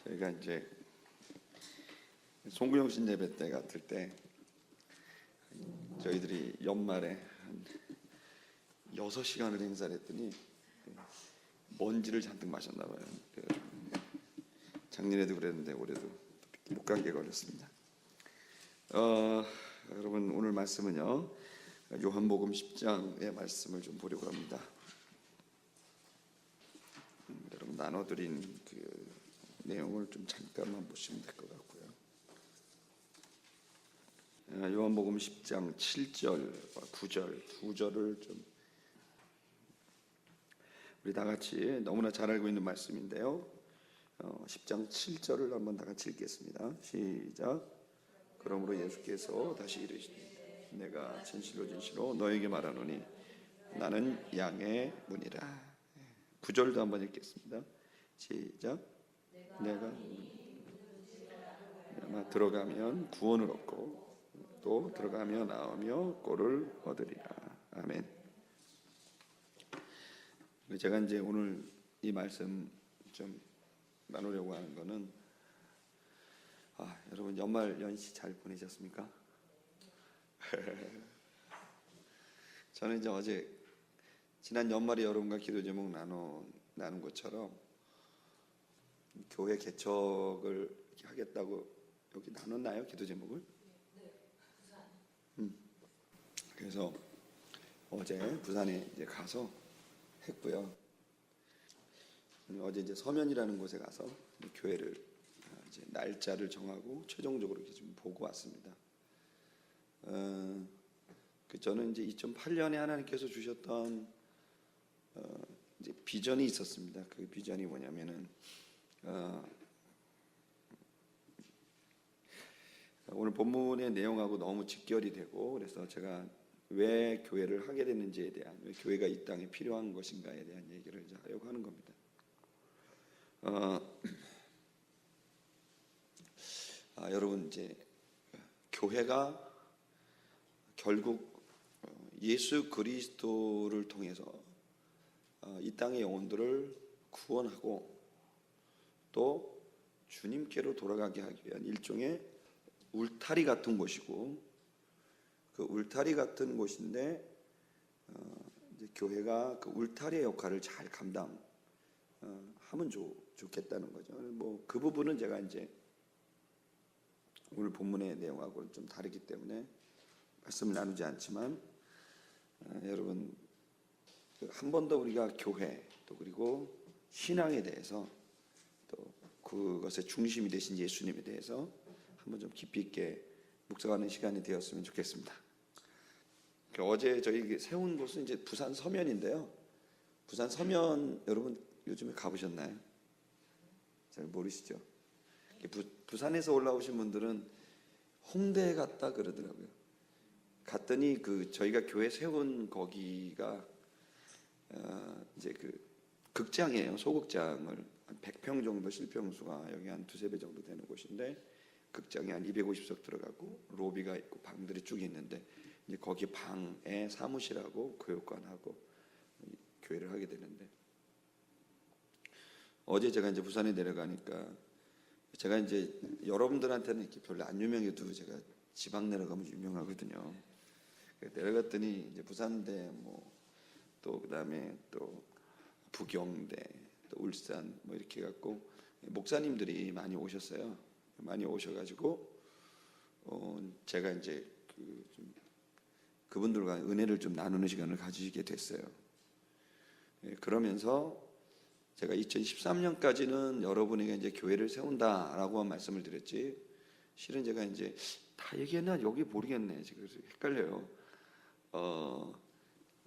저희가 이제 송구영신 예배 때 같을 때 저희들이 연말에 한 6시간을 행사를 했더니 먼지를 잔뜩 마셨나 봐요. 작년에도 그랬는데 올해도 목감기에 걸렸습니다. 여러분 오늘 말씀은요, 요한복음 10장의 말씀을 좀 보려고 합니다. 여러분 나눠드린 그 내용을 좀 잠깐만 보시면 될 것 같고요. 요한복음 10장 7절과 9절 두 절을 좀 우리 다 같이 너무나 잘 알고 있는 말씀인데요. 10장 7절을 한번 다 같이 읽겠습니다. 시작. 그러므로 예수께서 다시 이르시되 내가 진실로 너에게 말하노니 나는 양의 문이라. 9절도 한번 읽겠습니다. 시작. 내가 들어가면 구원을 얻고 또 들어가며 나오며 꼴을 얻으리라. 아멘. 제가 이제 오늘 이 말씀 좀 나누려고 하는 거는 여러분 연말 연시 잘 보내셨습니까? 저는 이제 어제 지난 연말에 여러분과 기도 제목 나눈 것처럼 교회 개척을 하겠다고 여기 나눴나요? 기도 제목을? 그래서 어제 부산에 이제 가서 했고요. 어제 이제 서면이라는 곳에 가서 교회를 이제 날짜를 정하고 최종적으로 이렇게 좀 보고 왔습니다. 저는 이제 2008년에 하나님께서 주셨던 이제 비전이 있었습니다. 그 비전이 뭐냐면은 오늘 본문의 내용하고 너무 직결이 되고, 그래서 제가 왜 교회를 하게 됐는지에 대한, 왜 교회가 이 땅에 필요한 것인가에 대한 얘기를 이제 하려고 하는 겁니다. 여러분 이제 교회가 결국 예수 그리스도를 통해서 이 땅의 영혼들을 구원하고 또 주님께로 돌아가게 하기 위한 일종의 울타리 같은 곳이고, 그 울타리 같은 곳인데 이제 교회가 그 울타리의 역할을 잘 감당하면 좋겠다는 거죠. 뭐 그 부분은 제가 이제 오늘 본문의 내용하고는 좀 다르기 때문에 말씀을 나누지 않지만, 여러분 한 번 더 우리가 교회 또 그리고 신앙에 대해서 또 그것의 중심이 되신 예수님에 대해서 한번 좀 깊이 있게 묵상하는 시간이 되었으면 좋겠습니다. 어제 저희 세운 곳은 이제 부산 서면인데요. 부산 서면 여러분 요즘에 가보셨나요? 잘 모르시죠? 부산에서 올라오신 분들은 홍대에 갔다 그러더라고요. 갔더니 그 저희가 교회 세운 거기가 이제 그 극장이에요. 소극장을 한 100평 정도 실평수가 여기 한 두세 배 정도 되는 곳인데, 극장에 한 250석 들어가고 로비가 있고 방들이 쭉 있는데, 이제 거기 방에 사무실하고 교육관하고 교회를 하게 되는데, 어제 제가 이제 부산에 내려가니까 제가 이제 여러분들한테는 이렇게 별로 안 유명해도 제가 지방 내려가면 유명하거든요. 내려갔더니 이제 부산대 또 그다음에 또 부경대 또 울산 이렇게 갖고 목사님들이 많이 오셨어요. 많이 오셔가지고 제가 이제 그분들과 은혜를 좀 나누는 시간을 가지게 됐어요. 그러면서 제가 2013년까지는 여러분에게 이제 교회를 세운다라고 말씀을 드렸지, 실은 제가 이제 다 얘기했나 여기 모르겠네. 지금 헷갈려요.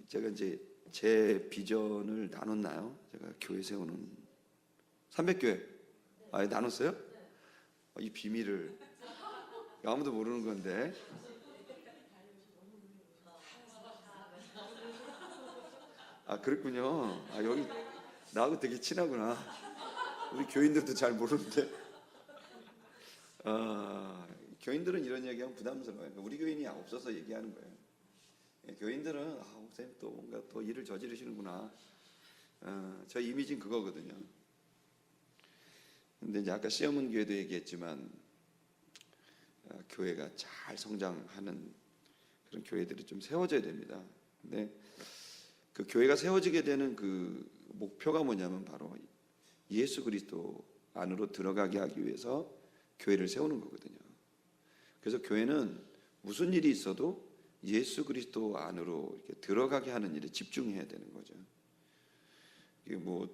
제가 이제 제 비전을 나눴나요? 제가 교회 세우는 300교회 나눴어요? 이 비밀을 아무도 모르는 건데. 그랬군요. 여기 나하고 되게 친하구나. 우리 교인들도 잘 모르는데. 교인들은 이런 얘기하면 부담스러워요. 우리 교인이 없어서 얘기하는 거예요. 교인들은 목사님 또 뭔가 또 일을 저지르시는구나. 저희 이미지는 그거거든요. 근데 이제 아까 시어문 교회도 얘기했지만 교회가 잘 성장하는 그런 교회들이 좀 세워져야 됩니다. 근데 그 교회가 세워지게 되는 그 목표가 뭐냐면 바로 예수 그리스도 안으로 들어가게 하기 위해서 교회를 세우는 거거든요. 그래서 교회는 무슨 일이 있어도 예수 그리스도 안으로 이렇게 들어가게 하는 일에 집중해야 되는 거죠. 이게 뭐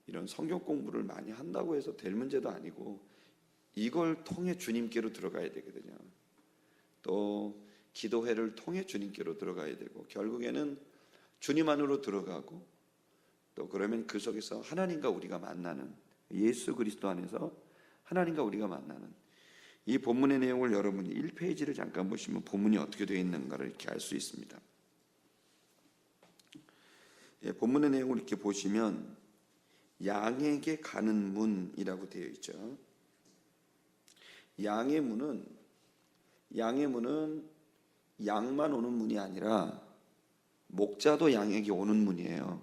이런 성경 공부를 많이 한다고 해서 될 문제도 아니고 이걸 통해 주님께로 들어가야 되거든요. 또 기도회를 통해 주님께로 들어가야 되고 결국에는 주님 안으로 들어가고 또 그러면 그 속에서 하나님과 우리가 만나는 예수 그리스도 안에서 하나님과 우리가 만나는 이 본문의 내용을 여러분이 1페이지를 잠깐 보시면 본문이 어떻게 되어 있는가를 이렇게 알 수 있습니다. 본문의 내용을 이렇게 보시면 양에게 가는 문이라고 되어 있죠. 양의 문은 양만 오는 문이 아니라 목자도 양에게 오는 문이에요.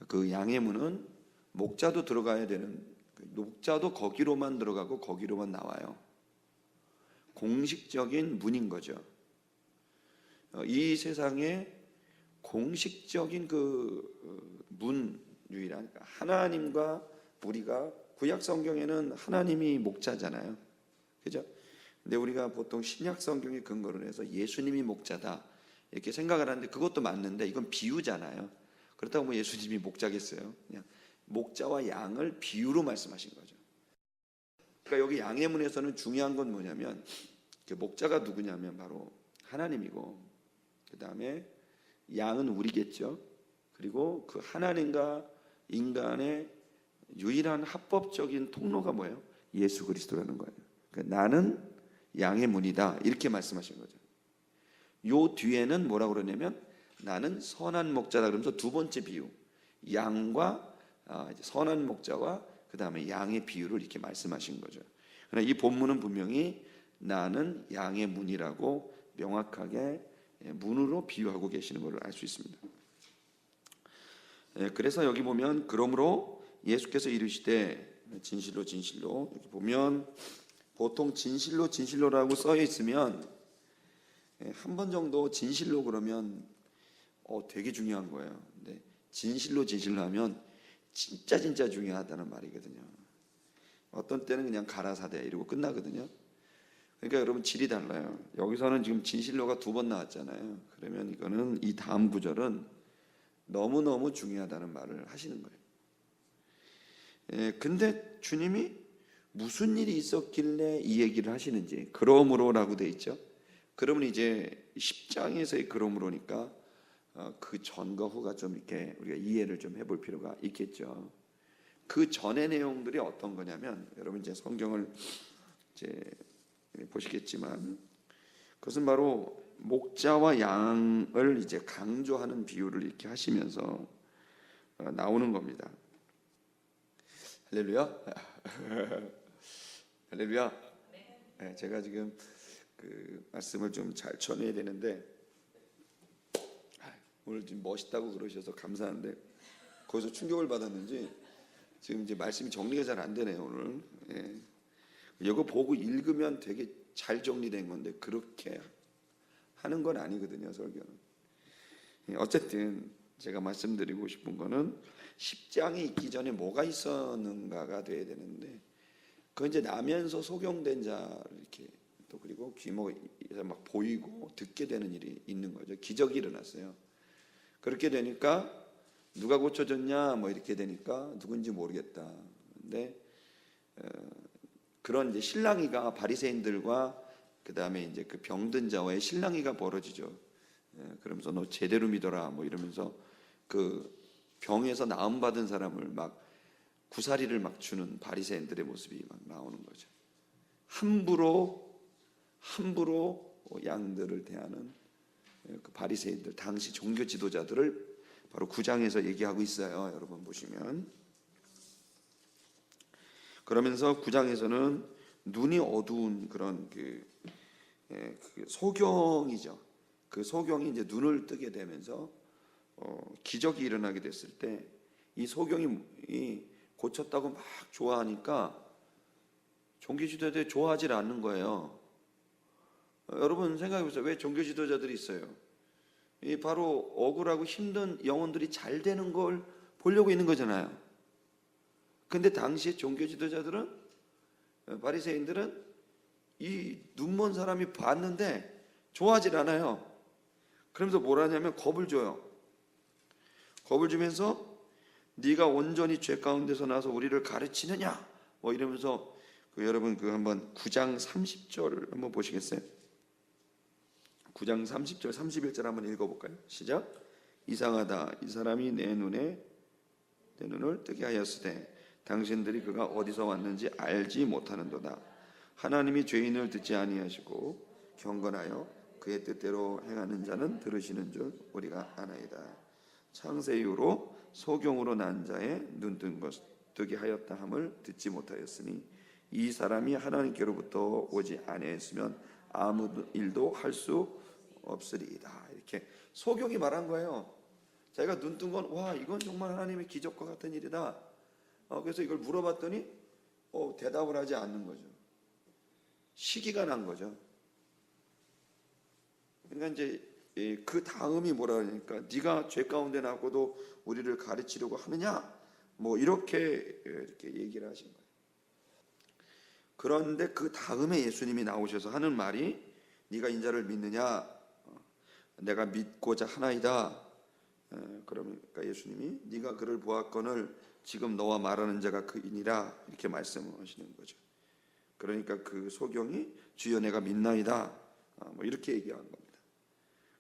그 양의 문은 목자도 들어가야 되는, 목자도 거기로만 들어가고 거기로만 나와요. 공식적인 문인 거죠. 이 세상에 공식적인 그 문 유일한 하나님과 우리가 구약 성경에는 하나님이 목자잖아요. 그죠? 근데 우리가 보통 신약 성경에 근거를 해서 예수님이 목자다 이렇게 생각을 하는데 그것도 맞는데 이건 비유잖아요. 그렇다고 뭐 예수님이 목자겠어요? 그냥 목자와 양을 비유로 말씀하신 거죠. 그러니까 여기 양의 문에서는 중요한 건 뭐냐면 그 목자가 누구냐면 바로 하나님이고 그 다음에 양은 우리겠죠. 그리고 그 하나님과 인간의 유일한 합법적인 통로가 뭐예요? 예수 그리스도라는 거예요. 그러니까 나는 양의 문이다 이렇게 말씀하신 거죠. 요 뒤에는 뭐라고 그러냐면 나는 선한 목자다 그러면서 두 번째 비유 양과 선한 목자와 그 다음에 양의 비유를 이렇게 말씀하신 거죠. 그러나 이 본문은 분명히 나는 양의 문이라고 명확하게 문으로 비유하고 계시는 것을 알 수 있습니다. 그래서 여기 보면 그러므로 예수께서 이르시되 진실로 진실로 여기 보면 보통 진실로 진실로라고 써 있으면 한 번 정도 진실로 그러면 되게 중요한 거예요. 근데 진실로 진실로 하면 진짜 중요하다는 말이거든요. 어떤 때는 그냥 가라사대 이러고 끝나거든요. 그러니까 여러분 질이 달라요. 여기서는 지금 진실로가 2번 나왔잖아요. 그러면 이거는 이 다음 구절은 너무너무 중요하다는 말을 하시는 거예요. 근데 주님이 무슨 일이 있었길래 이 얘기를 하시는지 그러므로라고 돼 있죠. 그러면 이제 10장에서의 그러므로니까 그 전과 후가 좀 이렇게 우리가 이해를 좀 해볼 필요가 있겠죠. 그 전의 내용들이 어떤 거냐면 여러분 이제 성경을 이제 보시겠지만 그것은 바로 목자와 양을 이제 강조하는 비유를 이렇게 하시면서 나오는 겁니다. 할렐루야. 할렐루야. 네, 제가 지금 그 말씀을 좀 잘 전해야 되는데 오늘 좀 멋있다고 그러셔서 감사한데 거기서 충격을 받았는지 지금 이제 말씀이 정리가 잘 안 되네요 오늘. 예. 이거 보고 읽으면 되게 잘 정리된 건데 그렇게 하는 건 아니거든요 설교는. 어쨌든 제가 말씀드리고 싶은 거는 10장이 있기 전에 뭐가 있었는가가 돼야 되는데 그 이제 나면서 소경된 자를 이렇게 또 그리고 귀목에서 막 보이고 듣게 되는 일이 있는 거죠. 기적이 일어났어요. 그렇게 되니까 누가 고쳐졌냐 뭐 이렇게 되니까 누군지 모르겠다. 근데 그런 이제 실랑이가 바리새인들과 그 다음에 이제 그 병든 자와의 실랑이가 벌어지죠. 그러면서 너 제대로 믿어라 뭐 이러면서 그 병에서 나음 받은 사람을 막 구사리를 막 주는 바리새인들의 모습이 막 나오는 거죠. 함부로 양들을 대하는 그 바리새인들 당시 종교 지도자들을 바로 9장에서 얘기하고 있어요. 여러분 보시면 그러면서 9장에서는 눈이 어두운 그런 그 소경이죠. 그 소경이 이제 눈을 뜨게 되면서 기적이 일어나게 됐을 때 이 소경이 고쳤다고 막 좋아하니까 종교 지도자들이 좋아하지 않는 거예요. 여러분 생각해 보세요. 왜 종교 지도자들이 있어요? 이 바로 억울하고 힘든 영혼들이 잘 되는 걸 보려고 있는 거잖아요. 근데 당시에 종교 지도자들은, 바리새인들은 이 눈먼 사람이 봤는데 좋아하지 않아요. 그러면서 뭘 하냐면 겁을 줘요. 겁을 주면서 네가 온전히 죄 가운데서 나서 우리를 가르치느냐 뭐 이러면서 여러분 한번 9장 30절 한번 보시겠어요? 9장 30절 31절 한번 읽어볼까요? 시작. 이상하다. 이 사람이 내 눈을 뜨게 하였으되 당신들이 그가 어디서 왔는지 알지 못하는도다. 하나님이 죄인을 듣지 아니하시고 경건하여 그의 뜻대로 행하는 자는 들으시는 줄 우리가 아나이다. 창세 이후로 소경으로 난 자의 눈뜬 것 뜨게 하였다 함을 듣지 못하였으니 이 사람이 하나님께로부터 오지 아니하였으면 아무 일도 할 수 없으리이다. 이렇게 소경이 말한 거예요. 자기가 눈뜬 건 와 이건 정말 하나님의 기적과 같은 일이다. 그래서 이걸 물어봤더니 대답을 하지 않는 거죠. 시기가 난 거죠. 그러니까 이제 그 다음이 뭐라 그러니까 네가 죄 가운데 나고도 우리를 가르치려고 하느냐 뭐 이렇게 얘기를 하신 거예요. 그런데 그 다음에 예수님이 나오셔서 하는 말이 네가 인자를 믿느냐 내가 믿고자 하나이다. 그러니까 예수님이 네가 그를 보았거늘 지금 너와 말하는 자가 그이니라 이렇게 말씀하시는 거죠. 그러니까 그 소경이 주여 내가 믿나이다 뭐 이렇게 얘기한 겁니다.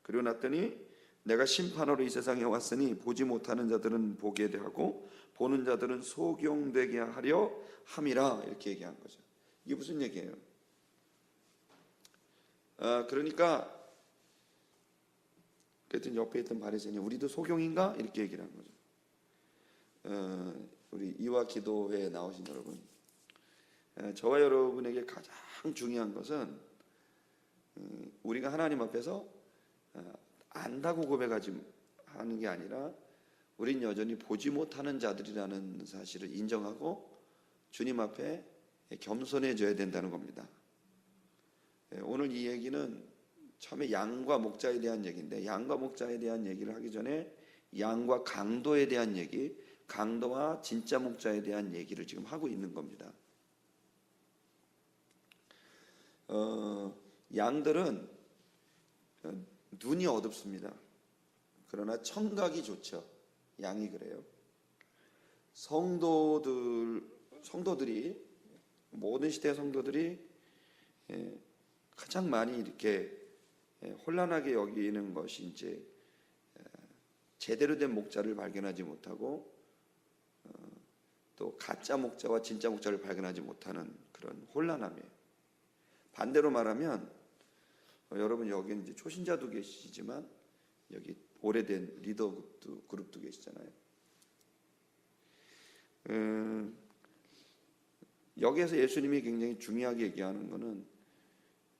그리고 났더니 내가 심판하러 이 세상에 왔으니 보지 못하는 자들은 보게 하고 보는 자들은 소경되게 하려 함이라 이렇게 얘기한 거죠. 이게 무슨 얘기예요? 그러니까 그랬더니 옆에 있던 바리새인이 우리도 소경인가? 이렇게 얘기를 한 거죠. 우리 이화 기도회에 나오신 여러분, 저와 여러분에게 가장 중요한 것은 우리가 하나님 앞에서 안다고 고백하지 하는 게 아니라 우린 여전히 보지 못하는 자들이라는 사실을 인정하고 주님 앞에 겸손해져야 된다는 겁니다. 오늘 이 얘기는 처음에 양과 목자에 대한 얘기인데 양과 목자에 대한 얘기를 하기 전에 양과 강도에 대한 얘기, 강도와 진짜 목자에 대한 얘기를 지금 하고 있는 겁니다. 양들은 눈이 어둡습니다. 그러나 청각이 좋죠. 양이 그래요. 성도들이 모든 시대의 성도들이 가장 많이 이렇게 혼란하게 여기는 것이 이제 제대로 된 목자를 발견하지 못하고 또 가짜 목자와 진짜 목자를 발견하지 못하는 그런 혼란함이에요. 반대로 말하면 여러분 여기 이제 초신자도 계시지만 여기 오래된 리더 그룹도 계시잖아요. 여기에서 예수님이 굉장히 중요하게 얘기하는 것은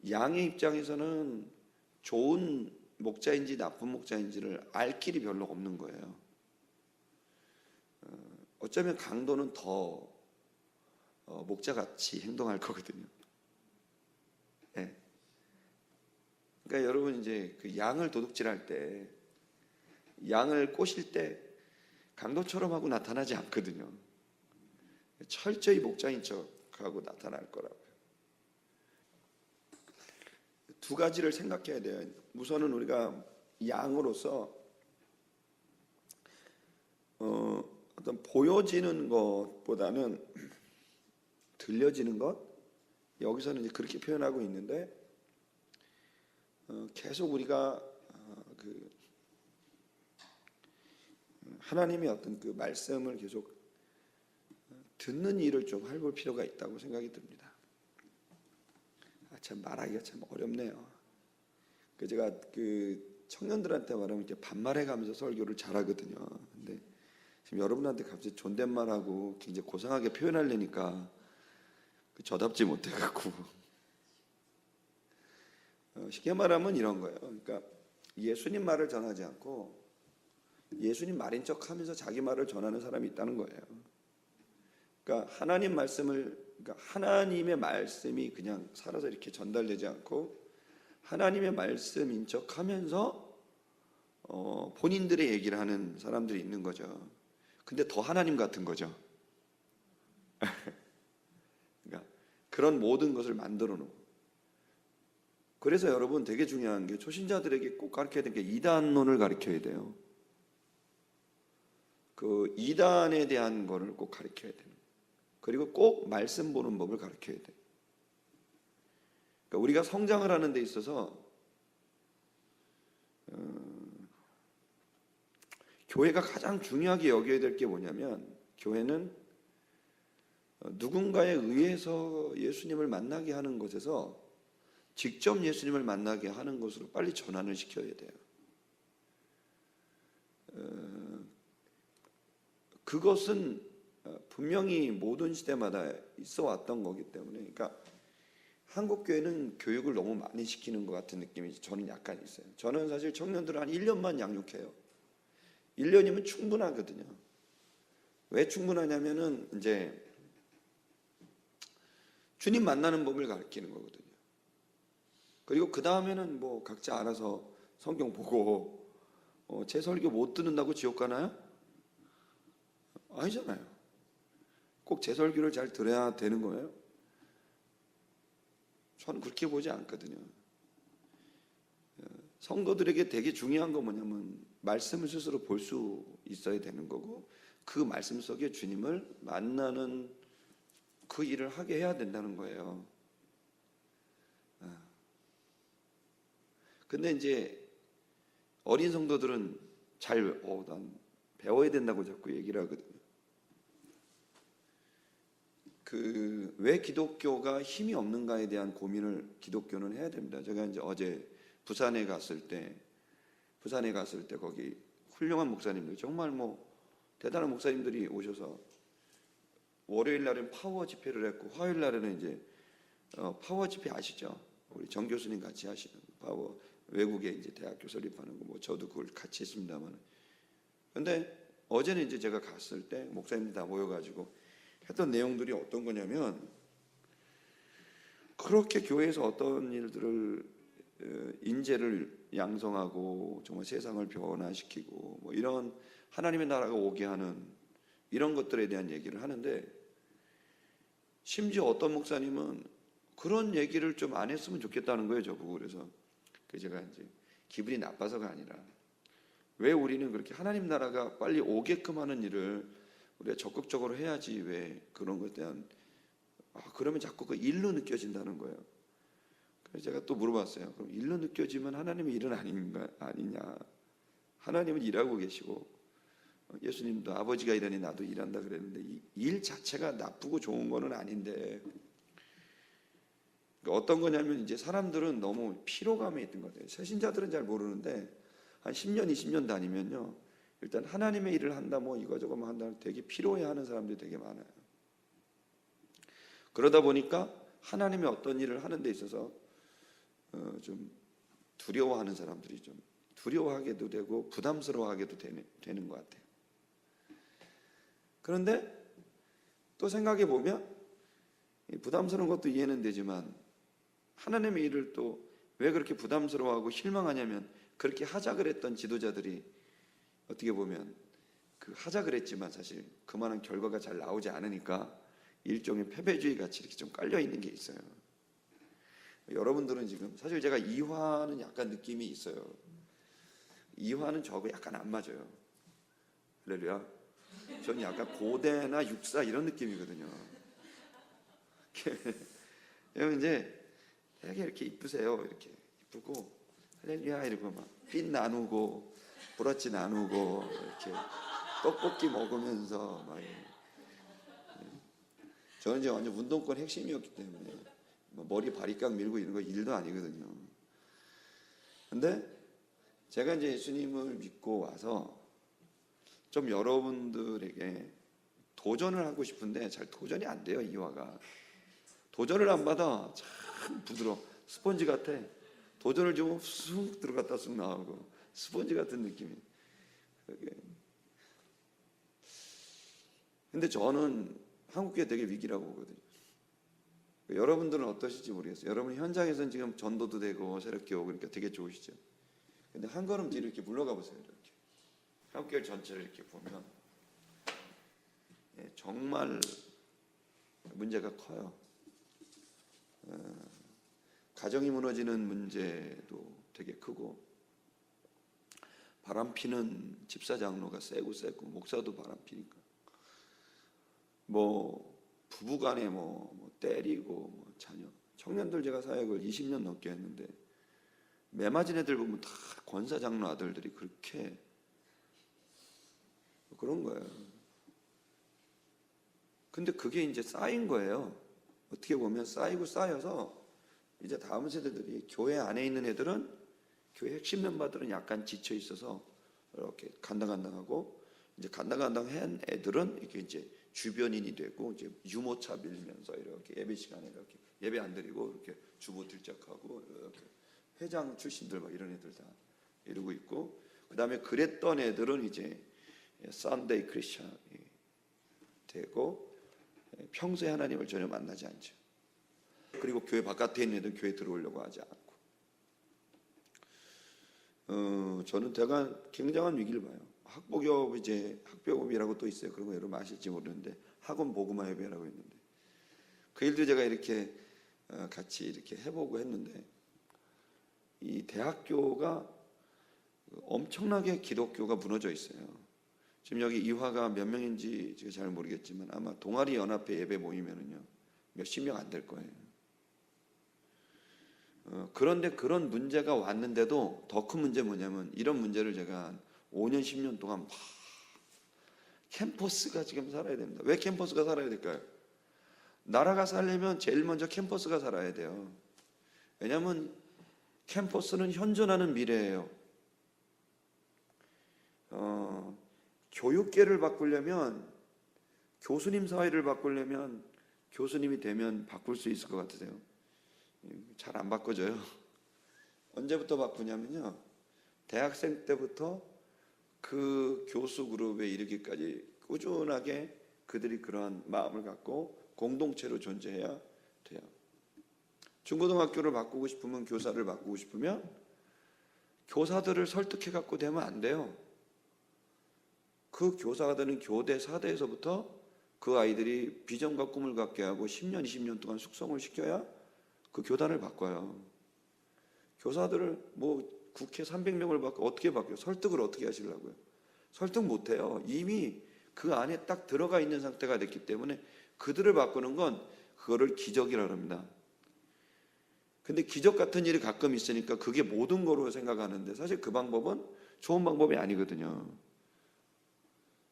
양의 입장에서는 좋은 목자인지 나쁜 목자인지를 알 길이 별로 없는 거예요. 어쩌면 강도는 더 목자같이 행동할 거거든요. 네. 그러니까 여러분 이제 그 양을 도둑질할 때 양을 꼬실 때 강도처럼 하고 나타나지 않거든요. 철저히 목자인 척하고 나타날 거라고요. 두 가지를 생각해야 돼요. 우선은 우리가 양으로서 어떤 보여지는 것보다는 들려지는 것, 여기서는 이제 그렇게 표현하고 있는데 계속 우리가 그 하나님의 어떤 그 말씀을 계속 듣는 일을 좀 해볼 필요가 있다고 생각이 듭니다. 참 말하기가 참 어렵네요. 제가 그 청년들한테 말하면 이렇게 반말해가면서 설교를 잘하거든요. 근데 지금 여러분한테 갑자기 존댓말하고 굉장히 고상하게 표현하려니까 저답지 못해갖고 쉽게 말하면 이런 거예요. 그러니까 예수님 말을 전하지 않고 예수님 말인 척하면서 자기 말을 전하는 사람이 있다는 거예요. 그러니까 하나님 말씀을 그러니까 하나님의 말씀이 그냥 살아서 이렇게 전달되지 않고 하나님의 말씀인 척하면서 본인들의 얘기를 하는 사람들이 있는 거죠. 근데 더 하나님 같은 거죠. 그러니까 그런 모든 것을 만들어 놓고. 그래서 여러분 되게 중요한 게 초신자들에게 꼭 가르쳐야 되는 게 이단론을 가르쳐야 돼요. 그 이단에 대한 거를 꼭 가르쳐야 돼요. 그리고 꼭 말씀 보는 법을 가르쳐야 돼요. 그러니까 우리가 성장을 하는 데 있어서 교회가 가장 중요하게 여겨야 될 게 뭐냐면, 교회는 누군가에 의해서 예수님을 만나게 하는 것에서 직접 예수님을 만나게 하는 것으로 빨리 전환을 시켜야 돼요. 그것은 분명히 모든 시대마다 있어 왔던 거기 때문에, 그러니까 한국 교회는 교육을 너무 많이 시키는 것 같은 느낌이 저는 약간 있어요. 저는 사실 청년들을 한 1년만 양육해요. 1년이면 충분하거든요. 왜 충분하냐면은 이제 주님 만나는 법을 가르치는 거거든요. 그리고 그 다음에는 뭐 각자 알아서 성경 보고 제 설교 못 듣는다고 지옥 가나요? 아니잖아요. 꼭 제 설교를 잘 들어야 되는 거예요? 저는 그렇게 보지 않거든요. 성도들에게 되게 중요한 건 뭐냐면 말씀을 스스로 볼 수 있어야 되는 거고, 그 말씀 속에 주님을 만나는 그 일을 하게 해야 된다는 거예요. 근데 이제 어린 성도들은 난 배워야 된다고 자꾸 얘기를 하거든요. 왜 기독교가 힘이 없는가에 대한 고민을 기독교는 해야 됩니다. 제가 이제 어제 부산에 갔을 때 거기 훌륭한 목사님들, 정말 뭐 대단한 목사님들이 오셔서 월요일 날은 파워 집회를 했고, 화요일 날에는 이제 파워 집회 아시죠? 우리 정 교수님 같이 하시는 파워, 외국에 이제 대학교 설립하는 거, 뭐 저도 그걸 같이 했습니다만. 근데 어제는 이제 제가 갔을 때 목사님들 다 모여가지고 했던 내용들이 어떤 거냐면, 그렇게 교회에서 어떤 일들을 인재를 양성하고 정말 세상을 변화시키고 뭐 이런 하나님의 나라가 오게 하는 이런 것들에 대한 얘기를 하는데, 심지어 어떤 목사님은 그런 얘기를 좀 안 했으면 좋겠다는 거예요, 저보고. 그래서 제가 이제 기분이 나빠서가 아니라, 왜 우리는 그렇게 하나님 나라가 빨리 오게끔 하는 일을 우리가 적극적으로 해야지, 왜 그런 것에 대한 그러면 자꾸 그 일로 느껴진다는 거예요. 그래서 제가 또 물어봤어요. 그럼 일로 느껴지면 하나님의 일은 아니냐? 하나님은 일하고 계시고, 예수님도 아버지가 일하니 나도 일한다 그랬는데, 이 일 자체가 나쁘고 좋은 거는 아닌데, 어떤 거냐면 이제 사람들은 너무 피로감에 있는 것 같아요. 새신자들은 잘 모르는데 한 10년, 20년 다니면요, 일단 하나님의 일을 한다, 뭐 이거저거 한다, 되게 피로해하는 사람들이 되게 많아요. 그러다 보니까 하나님의 어떤 일을 하는 데 있어서 좀 두려워하는 사람들이 좀 두려워하게도 되고 부담스러워하게도 되는 것 같아요. 그런데 또 생각해 보면 부담스러운 것도 이해는 되지만, 하나님의 일을 또 왜 그렇게 부담스러워하고 실망하냐면, 그렇게 하자 그랬던 지도자들이 어떻게 보면 하자 그랬지만 사실 그만한 결과가 잘 나오지 않으니까 일종의 패배주의 같이 이렇게 좀 깔려 있는 게 있어요. 여러분들은 지금 사실 제가 이화는 약간 느낌이 있어요. 이화는 저하고 약간 안 맞아요. 할렐루야. 저는 약간 고대나 육사 이런 느낌이거든요. 여러분 이제 되게 이렇게 이쁘세요. 이렇게 이쁘고 할렐루야 이러고 막 핀 나누고 브라치 나누고 이렇게 떡볶이 먹으면서 막. 저는 이제 완전 운동권 핵심이었기 때문에 머리 바리깡 밀고 이런 거 일도 아니거든요. 근데 제가 이제 예수님을 믿고 와서 좀 여러분들에게 도전을 하고 싶은데 잘 도전이 안 돼요. 이화가 도전을 안 받아. 참 부드러워. 스펀지 같아. 도전을 주면 쑥 들어갔다 쑥 나오고 스펀지 같은 느낌이. 근데 저는 한국교회 되게 위기라고 보거든요. 여러분들은 어떠실지 모르겠어요. 여러분 현장에서는 지금 전도도 되고 새롭게 오고 그러니까 되게 좋으시죠. 근데 한 걸음 뒤로 이렇게 물러가 보세요. 이렇게 한국교회 전체를 이렇게 보면 정말 문제가 커요. 가정이 무너지는 문제도 되게 크고, 바람피는 집사장로가 세고 목사도 바람피니까 뭐 부부간에 뭐 때리고 뭐 자녀 청년들 제가 사역을 20년 넘게 했는데 매 맞은 애들 보면 다 권사장로 아들들이 그렇게 그런 거예요. 근데 그게 이제 쌓인 거예요. 어떻게 보면 쌓이고 쌓여서 이제 다음 세대들이, 교회 안에 있는 애들은, 교회 핵심 멤버들은 약간 지쳐 있어서 이렇게 간당간당하고, 이제 간당간당한 애들은 이렇게 이제 주변인이 되고 이제 유모차 빌리면서 이렇게 예배 시간에 이렇게 예배 안 드리고 이렇게 주보 들적하고 이렇게 회장 출신들 막 이런 애들 다 이러고 있고, 그 다음에 그랬던 애들은 이제 썬데이 크리스천이 되고 평소에 하나님을 전혀 만나지 않죠. 그리고 교회 바깥에 있는 애들 교회 들어오려고 하지 않고, 저는 제가 굉장한 위기를 봐요. 학교업이라고 또 있어요. 그런 거 여러분 아실지 모르는데 학원 복음화 예배라고 있는데 그 일도 제가 이렇게 같이 이렇게 해보고 했는데, 이 대학교가 엄청나게 기독교가 무너져 있어요. 지금 여기 이화가 몇 명인지 제가 잘 모르겠지만 아마 동아리 연합회 예배 모이면은요 몇십 명 안 될 거예요. 그런데 그런 문제가 왔는데도 더 큰 문제 뭐냐면, 이런 문제를 제가 한 5년 10년 동안 막 캠퍼스가 지금 살아야 됩니다. 왜 캠퍼스가 살아야 될까요? 나라가 살려면 제일 먼저 캠퍼스가 살아야 돼요. 왜냐하면 캠퍼스는 현존하는 미래예요. 교육계를 바꾸려면, 교수님 사회를 바꾸려면 교수님이 되면 바꿀 수 있을 것 같으세요? 잘 안 바꿔져요. 언제부터 바꾸냐면요, 대학생 때부터 그 교수 그룹에 이르기까지 꾸준하게 그들이 그러한 마음을 갖고 공동체로 존재해야 돼요. 중고등학교를 바꾸고 싶으면, 교사를 바꾸고 싶으면 교사들을 설득해 갖고 되면 안 돼요. 그 교사가 되는 교대, 사대에서부터 그 아이들이 비전과 꿈을 갖게 하고 10년, 20년 동안 숙성을 시켜야 그 교단을 바꿔요. 교사들을 뭐 국회 300명을 바꿔 어떻게 바뀌어요? 설득을 어떻게 하시려고요? 설득 못해요. 이미 그 안에 딱 들어가 있는 상태가 됐기 때문에 그들을 바꾸는 건 그거를 기적이라고 합니다. 근데 기적 같은 일이 가끔 있으니까 그게 모든 거로 생각하는데, 사실 그 방법은 좋은 방법이 아니거든요.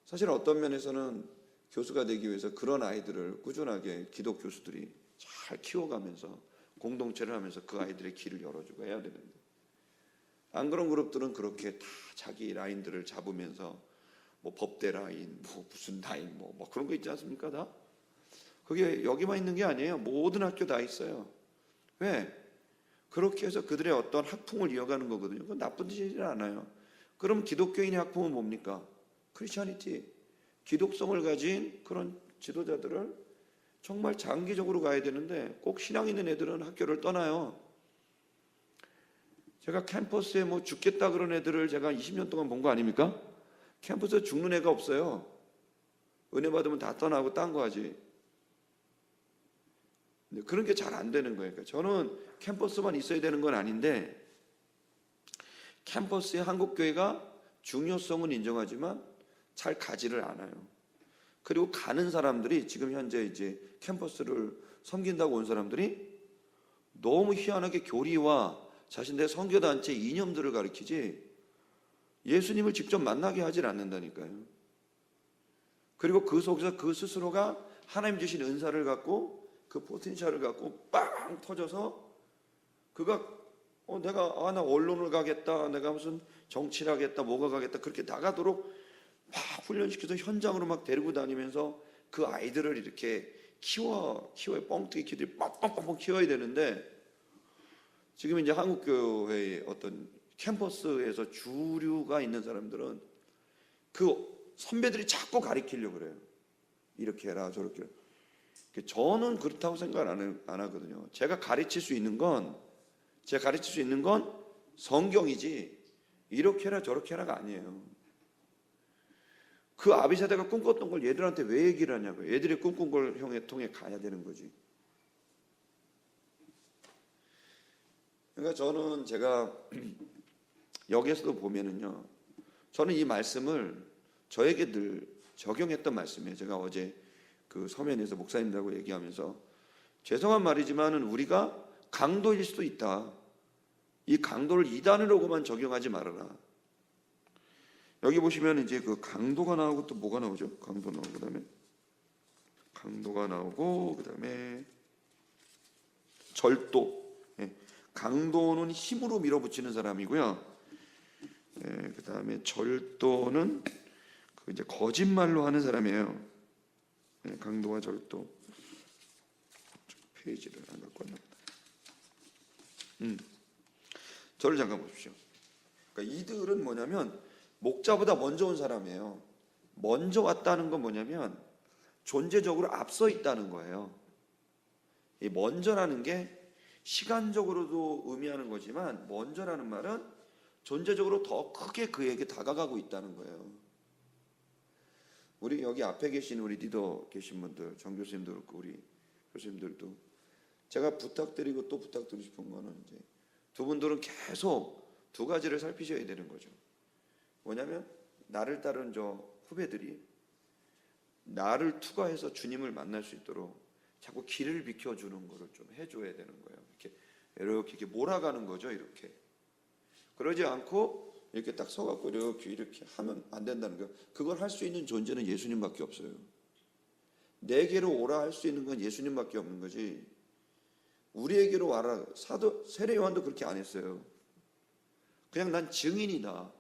사실 어떤 면에서는 교수가 되기 위해서 그런 아이들을 꾸준하게 기독 교수들이 잘 키워가면서 공동체를 하면서 그 아이들의 길을 열어주고 해야 되는데, 안 그런 그룹들은 그렇게 다 자기 라인들을 잡으면서 뭐 법대 라인, 뭐 무슨 라인, 뭐 그런 거 있지 않습니까? 다 그게 여기만 있는 게 아니에요. 모든 학교 다 있어요. 왜? 그렇게 해서 그들의 어떤 학풍을 이어가는 거거든요. 그건 나쁜 짓이지 않아요. 그럼 기독교인의 학풍은 뭡니까? 크리스천이티, 기독성을 가진 그런 지도자들을 정말 장기적으로 가야 되는데, 꼭 신앙 있는 애들은 학교를 떠나요. 제가 캠퍼스에 뭐 죽겠다 그런 애들을 제가 20년 동안 본 거 아닙니까? 캠퍼스에 죽는 애가 없어요. 은혜 받으면 다 떠나고 딴 거 하지. 그런 게 잘 안 되는 거예요. 그러니까 저는 캠퍼스만 있어야 되는 건 아닌데, 캠퍼스의 한국교회가 중요성은 인정하지만 잘 가지를 않아요. 그리고 가는 사람들이, 지금 현재 이제 캠퍼스를 섬긴다고 온 사람들이 너무 희한하게 교리와 자신들의 선교단체 이념들을 가르치지 예수님을 직접 만나게 하질 않는다니까요. 그리고 그 속에서 그 스스로가 하나님 주신 은사를 갖고 그 포텐셜을 갖고 빵 터져서 그가 내가 나 언론을 가겠다, 내가 무슨 정치를 하겠다, 뭐가 가겠다, 그렇게 나가도록 막 훈련시켜서 현장으로 막 데리고 다니면서 그 아이들을 이렇게 키워요. 뻥튀기 키들이 빵빵빵빵 키워야 되는데, 지금 이제 한국교회의 어떤 캠퍼스에서 주류가 있는 사람들은 그 선배들이 자꾸 가리키려고 그래요. 이렇게 해라 저렇게 해라. 저는 그렇다고 생각 안 하거든요. 제가 가르칠 수 있는 건 성경이지 이렇게 해라 저렇게 해라가 아니에요. 그 아비세대가 꿈꿨던 걸 얘들한테 왜 얘기를 하냐고요. 얘들이 꿈꾼 걸 통해 가야 되는 거지. 그러니까 저는 제가 여기에서도 보면은요, 저는 이 말씀을 저에게 늘 적용했던 말씀이에요. 제가 어제 그 서면에서 목사님들하고 얘기하면서 죄송한 말이지만은 우리가 강도일 수도 있다. 이 강도를 이단으로만 적용하지 말아라. 여기 보시면 이제 그 강도가 나오고 또 뭐가 나오죠? 강도 나오고 그다음에 강도가 나오고 그다음에 절도. 강도는 힘으로 밀어붙이는 사람이고요. 그다음에 절도는 그 이제 거짓말로 하는 사람이에요. 강도와 절도. 페이지를 안 갖고 왔나 보다. 저를 잠깐 보십시오. 그러니까 이들은 뭐냐면 목자보다 먼저 온 사람이에요. 먼저 왔다는 건 뭐냐면 존재적으로 앞서 있다는 거예요. 이 먼저라는 게 시간적으로도 의미하는 거지만 먼저라는 말은 존재적으로 더 크게 그에게 다가가고 있다는 거예요. 우리 여기 앞에 계신 우리 리더 계신 분들, 정 교수님도 그렇고 우리 교수님들도 제가 부탁드리고 또 부탁드리고 싶은 거는 이제 두 분들은 계속 두 가지를 살피셔야 되는 거죠. 뭐냐면 나를 따르는 저 후배들이 나를 투과해서 주님을 만날 수 있도록 자꾸 길을 비켜주는 거를 좀 해줘야 되는 거예요. 이렇게 몰아가는 거죠. 이렇게 그러지 않고 이렇게 딱 서갖고 이렇게 하면 안 된다는 거예요. 그걸 할 수 있는 존재는 예수님밖에 없어요. 내게로 오라 할 수 있는 건 예수님밖에 없는 거지. 우리에게로 와라. 사도 세례 요한도 그렇게 안 했어요. 그냥 난 증인이다.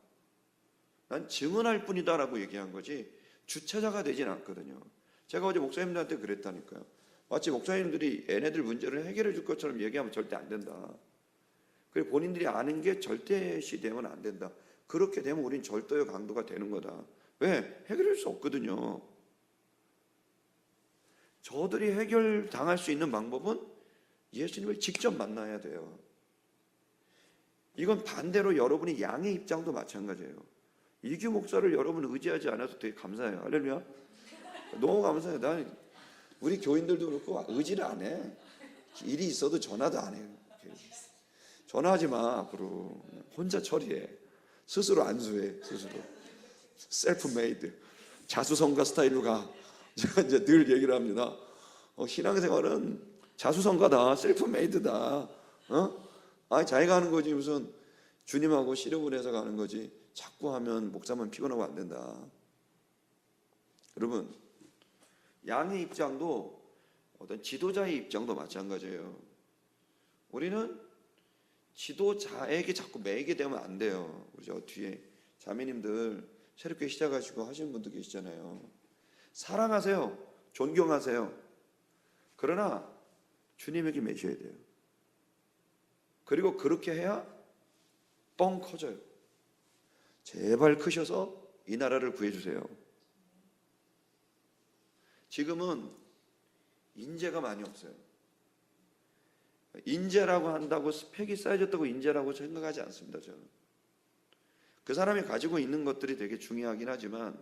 난 증언할 뿐이다라고 얘기한 거지 주체자가 되진 않거든요. 제가 어제 목사님들한테 그랬다니까요. 마치 목사님들이 얘네들 문제를 해결해 줄 것처럼 얘기하면 절대 안 된다. 그리고 본인들이 아는 게 절대시 되면 안 된다. 그렇게 되면 우린 절도의 강도가 되는 거다. 왜? 해결할 수 없거든요. 저들이 해결당할 수 있는 방법은 예수님을 직접 만나야 돼요. 이건 반대로 여러분이 양의 입장도 마찬가지예요. 이규 목사를 여러분 의지하지 않아서 되게 감사해요. 할렐루야. 너무 감사해요. 난 우리 교인들도 그렇고 의지를 안 해. 일이 있어도 전화도 안 해요. 전화하지 마. 앞으로 혼자 처리해. 스스로 안수해. 스스로 셀프메이드 자수성가 스타일로 가. 제가 이제 늘 얘기를 합니다. 신앙생활은 자수성가다. 셀프메이드다. 자기가 하는 거지 무슨 주님하고 씨름을 해서 가는 거지. 자꾸 하면 목사만 피곤하고 안 된다. 여러분 양의 입장도 어떤 지도자의 입장도 마찬가지예요. 우리는 지도자에게 자꾸 매이게 되면 안 돼요. 우리 저 뒤에 자매님들 새롭게 시작하시고 하시는 분도 계시잖아요. 사랑하세요. 존경하세요. 그러나 주님에게 매셔야 돼요. 그리고 그렇게 해야 뻥 커져요. 제발 크셔서 이 나라를 구해주세요. 지금은 인재가 많이 없어요. 인재라고 한다고 스펙이 쌓여졌다고 인재라고 생각하지 않습니다. 저는 그 사람이 가지고 있는 것들이 되게 중요하긴 하지만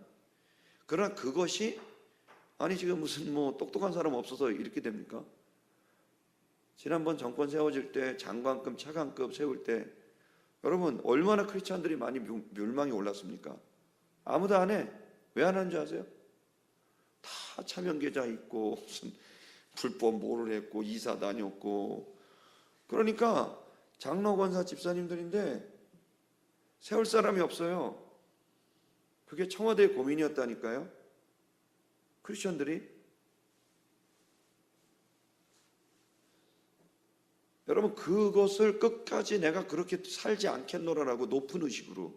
그러나 그것이 아니 지금 무슨 뭐 똑똑한 사람 없어서 이렇게 됩니까? 지난번 정권 세워질 때 장관급 차관급 세울 때 여러분 얼마나 크리스찬들이 많이 멸망이 올랐습니까? 아무도 안 해. 왜 안 하는 줄 아세요? 다 차명계좌 있고 무슨 불법 뭐를 했고 이사 다녔고 그러니까 장로 권사 집사님들인데 세울 사람이 없어요. 그게 청와대의 고민이었다니까요. 크리스천들이 여러분 그것을 끝까지 내가 그렇게 살지 않겠노라라고 높은 의식으로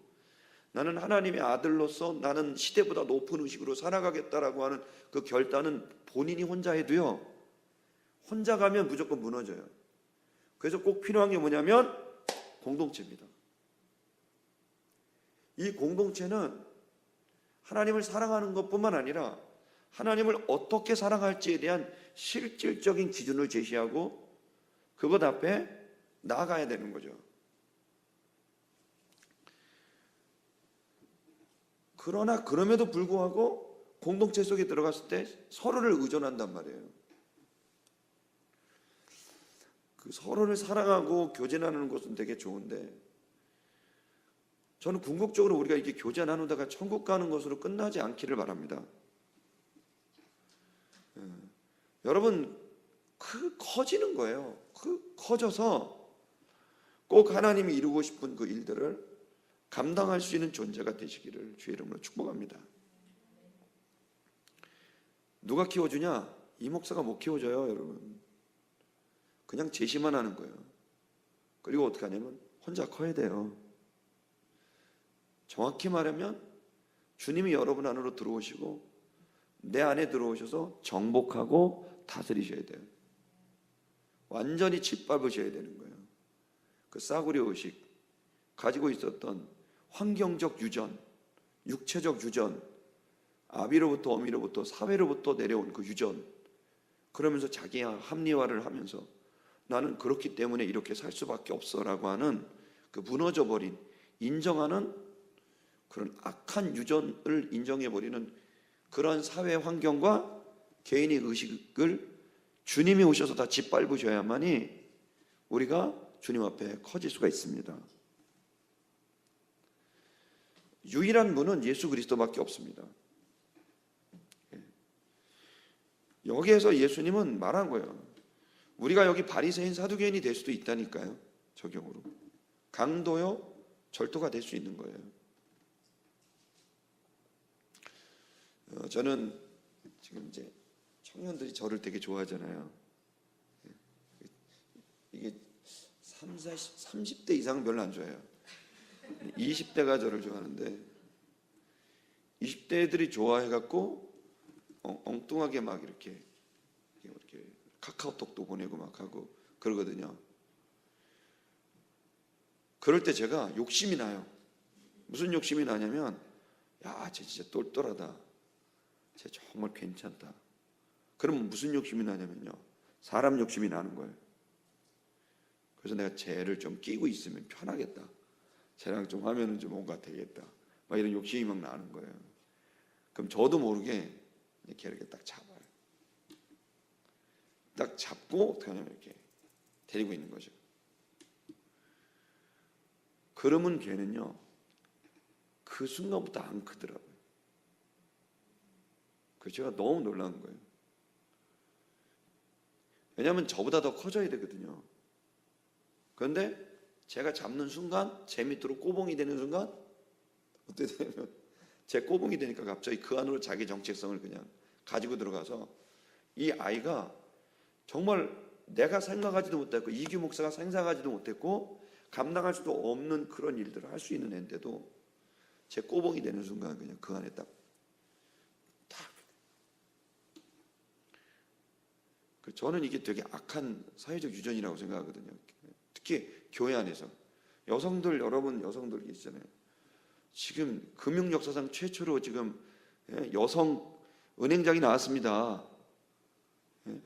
나는 하나님의 아들로서 나는 시대보다 높은 의식으로 살아가겠다라고 하는 그 결단은 본인이 혼자 해도요. 혼자 가면 무조건 무너져요. 그래서 꼭 필요한 게 뭐냐면 공동체입니다. 이 공동체는 하나님을 사랑하는 것뿐만 아니라 하나님을 어떻게 사랑할지에 대한 실질적인 기준을 제시하고 그것 앞에 나아가야 되는 거죠. 그러나 그럼에도 불구하고 공동체 속에 들어갔을 때 서로를 의존한단 말이에요. 그 서로를 사랑하고 교제하는 것은 되게 좋은데 저는 궁극적으로 우리가 이렇게 교제 나누다가 천국 가는 것으로 끝나지 않기를 바랍니다. 여러분 커지는 거예요. 커져서 꼭 하나님이 이루고 싶은 그 일들을 감당할 수 있는 존재가 되시기를 주의 이름으로 축복합니다. 누가 키워주냐? 이 목사가 못 키워줘요, 여러분. 그냥 제시만 하는 거예요. 그리고 어떻게 하냐면 혼자 커야 돼요. 정확히 말하면 주님이 여러분 안으로 들어오시고 내 안에 들어오셔서 정복하고 다스리셔야 돼요. 완전히 짓밟으셔야 되는 거예요. 그 싸구려 의식, 가지고 있었던 환경적 유전, 육체적 유전, 아비로부터 어미로부터 사회로부터 내려온 그 유전, 그러면서 자기야 합리화를 하면서 나는 그렇기 때문에 이렇게 살 수밖에 없어라고 하는 그 무너져버린, 인정하는 그런 악한 유전을 인정해버리는 그런 사회 환경과 개인의 의식을 주님이 오셔서 다 짓밟으셔야만이 우리가 주님 앞에 커질 수가 있습니다. 유일한 분은 예수 그리스도밖에 없습니다. 여기에서 예수님은 말한 거예요. 우리가 여기 바리새인 사두개인이 될 수도 있다니까요. 적용으로 강도요 절도가 될 수 있는 거예요. 저는 지금 이제 청년들이 저를 되게 좋아하잖아요. 이게 30대 이상은 별로 안 좋아해요. 20대가 저를 좋아하는데 20대 애들이 좋아해갖고 엉뚱하게 막 이렇게 카카오톡도 보내고 막 하고 그러거든요. 그럴 때 제가 욕심이 나요. 무슨 욕심이 나냐면 야, 쟤 진짜 똘똘하다. 쟤 정말 괜찮다. 그러면 무슨 욕심이 나냐면요. 사람 욕심이 나는 거예요. 그래서 내가 쟤를 좀 끼고 있으면 편하겠다. 쟤랑 좀 하면은 좀 뭔가 되겠다. 막 이런 욕심이 막 나는 거예요. 그럼 저도 모르게 걔를 이렇게 딱 잡아요. 딱 잡고 어떻게 하냐면 이렇게 데리고 있는 거죠. 그러면 걔는요. 그 순간부터 안 크더라고요. 그래서 제가 너무 놀라는 거예요. 왜냐하면 저보다 더 커져야 되거든요. 그런데 제가 잡는 순간 제 밑으로 꼬봉이 되는 순간 어떻게 되냐면 제 꼬봉이 되니까 갑자기 그 안으로 자기 정체성을 그냥 가지고 들어가서 이 아이가 정말 내가 생각하지도 못했고 이규 목사가 상상하지도 못했고 감당할 수도 없는 그런 일들을 할 수 있는 애인데도 제 꼬봉이 되는 순간 그냥 그 안에 딱 저는 이게 되게 악한 사회적 유전이라고 생각하거든요. 특히 교회 안에서 여성들, 여러분 여성들 계시잖아요. 지금 금융 역사상 최초로 지금 여성 은행장이 나왔습니다.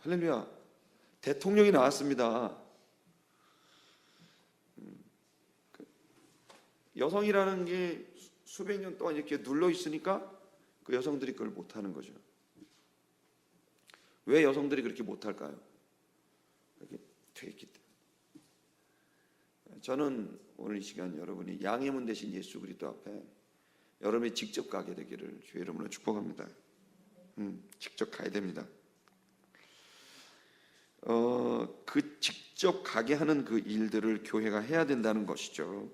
할렐루야. 대통령이 나왔습니다. 여성이라는 게 수백 년 동안 이렇게 눌러 있으니까 그 여성들이 그걸 못하는 거죠. 왜 여성들이 그렇게 못할까요? 이렇게 돼 있기 때문에. 저는 오늘 이 시간 여러분이 양의 문 대신 예수 그리스도 앞에 여러분이 직접 가게 되기를 주의 이름으로 축복합니다. 직접 가야 됩니다. 그 직접 가게 하는 그 일들을 교회가 해야 된다는 것이죠.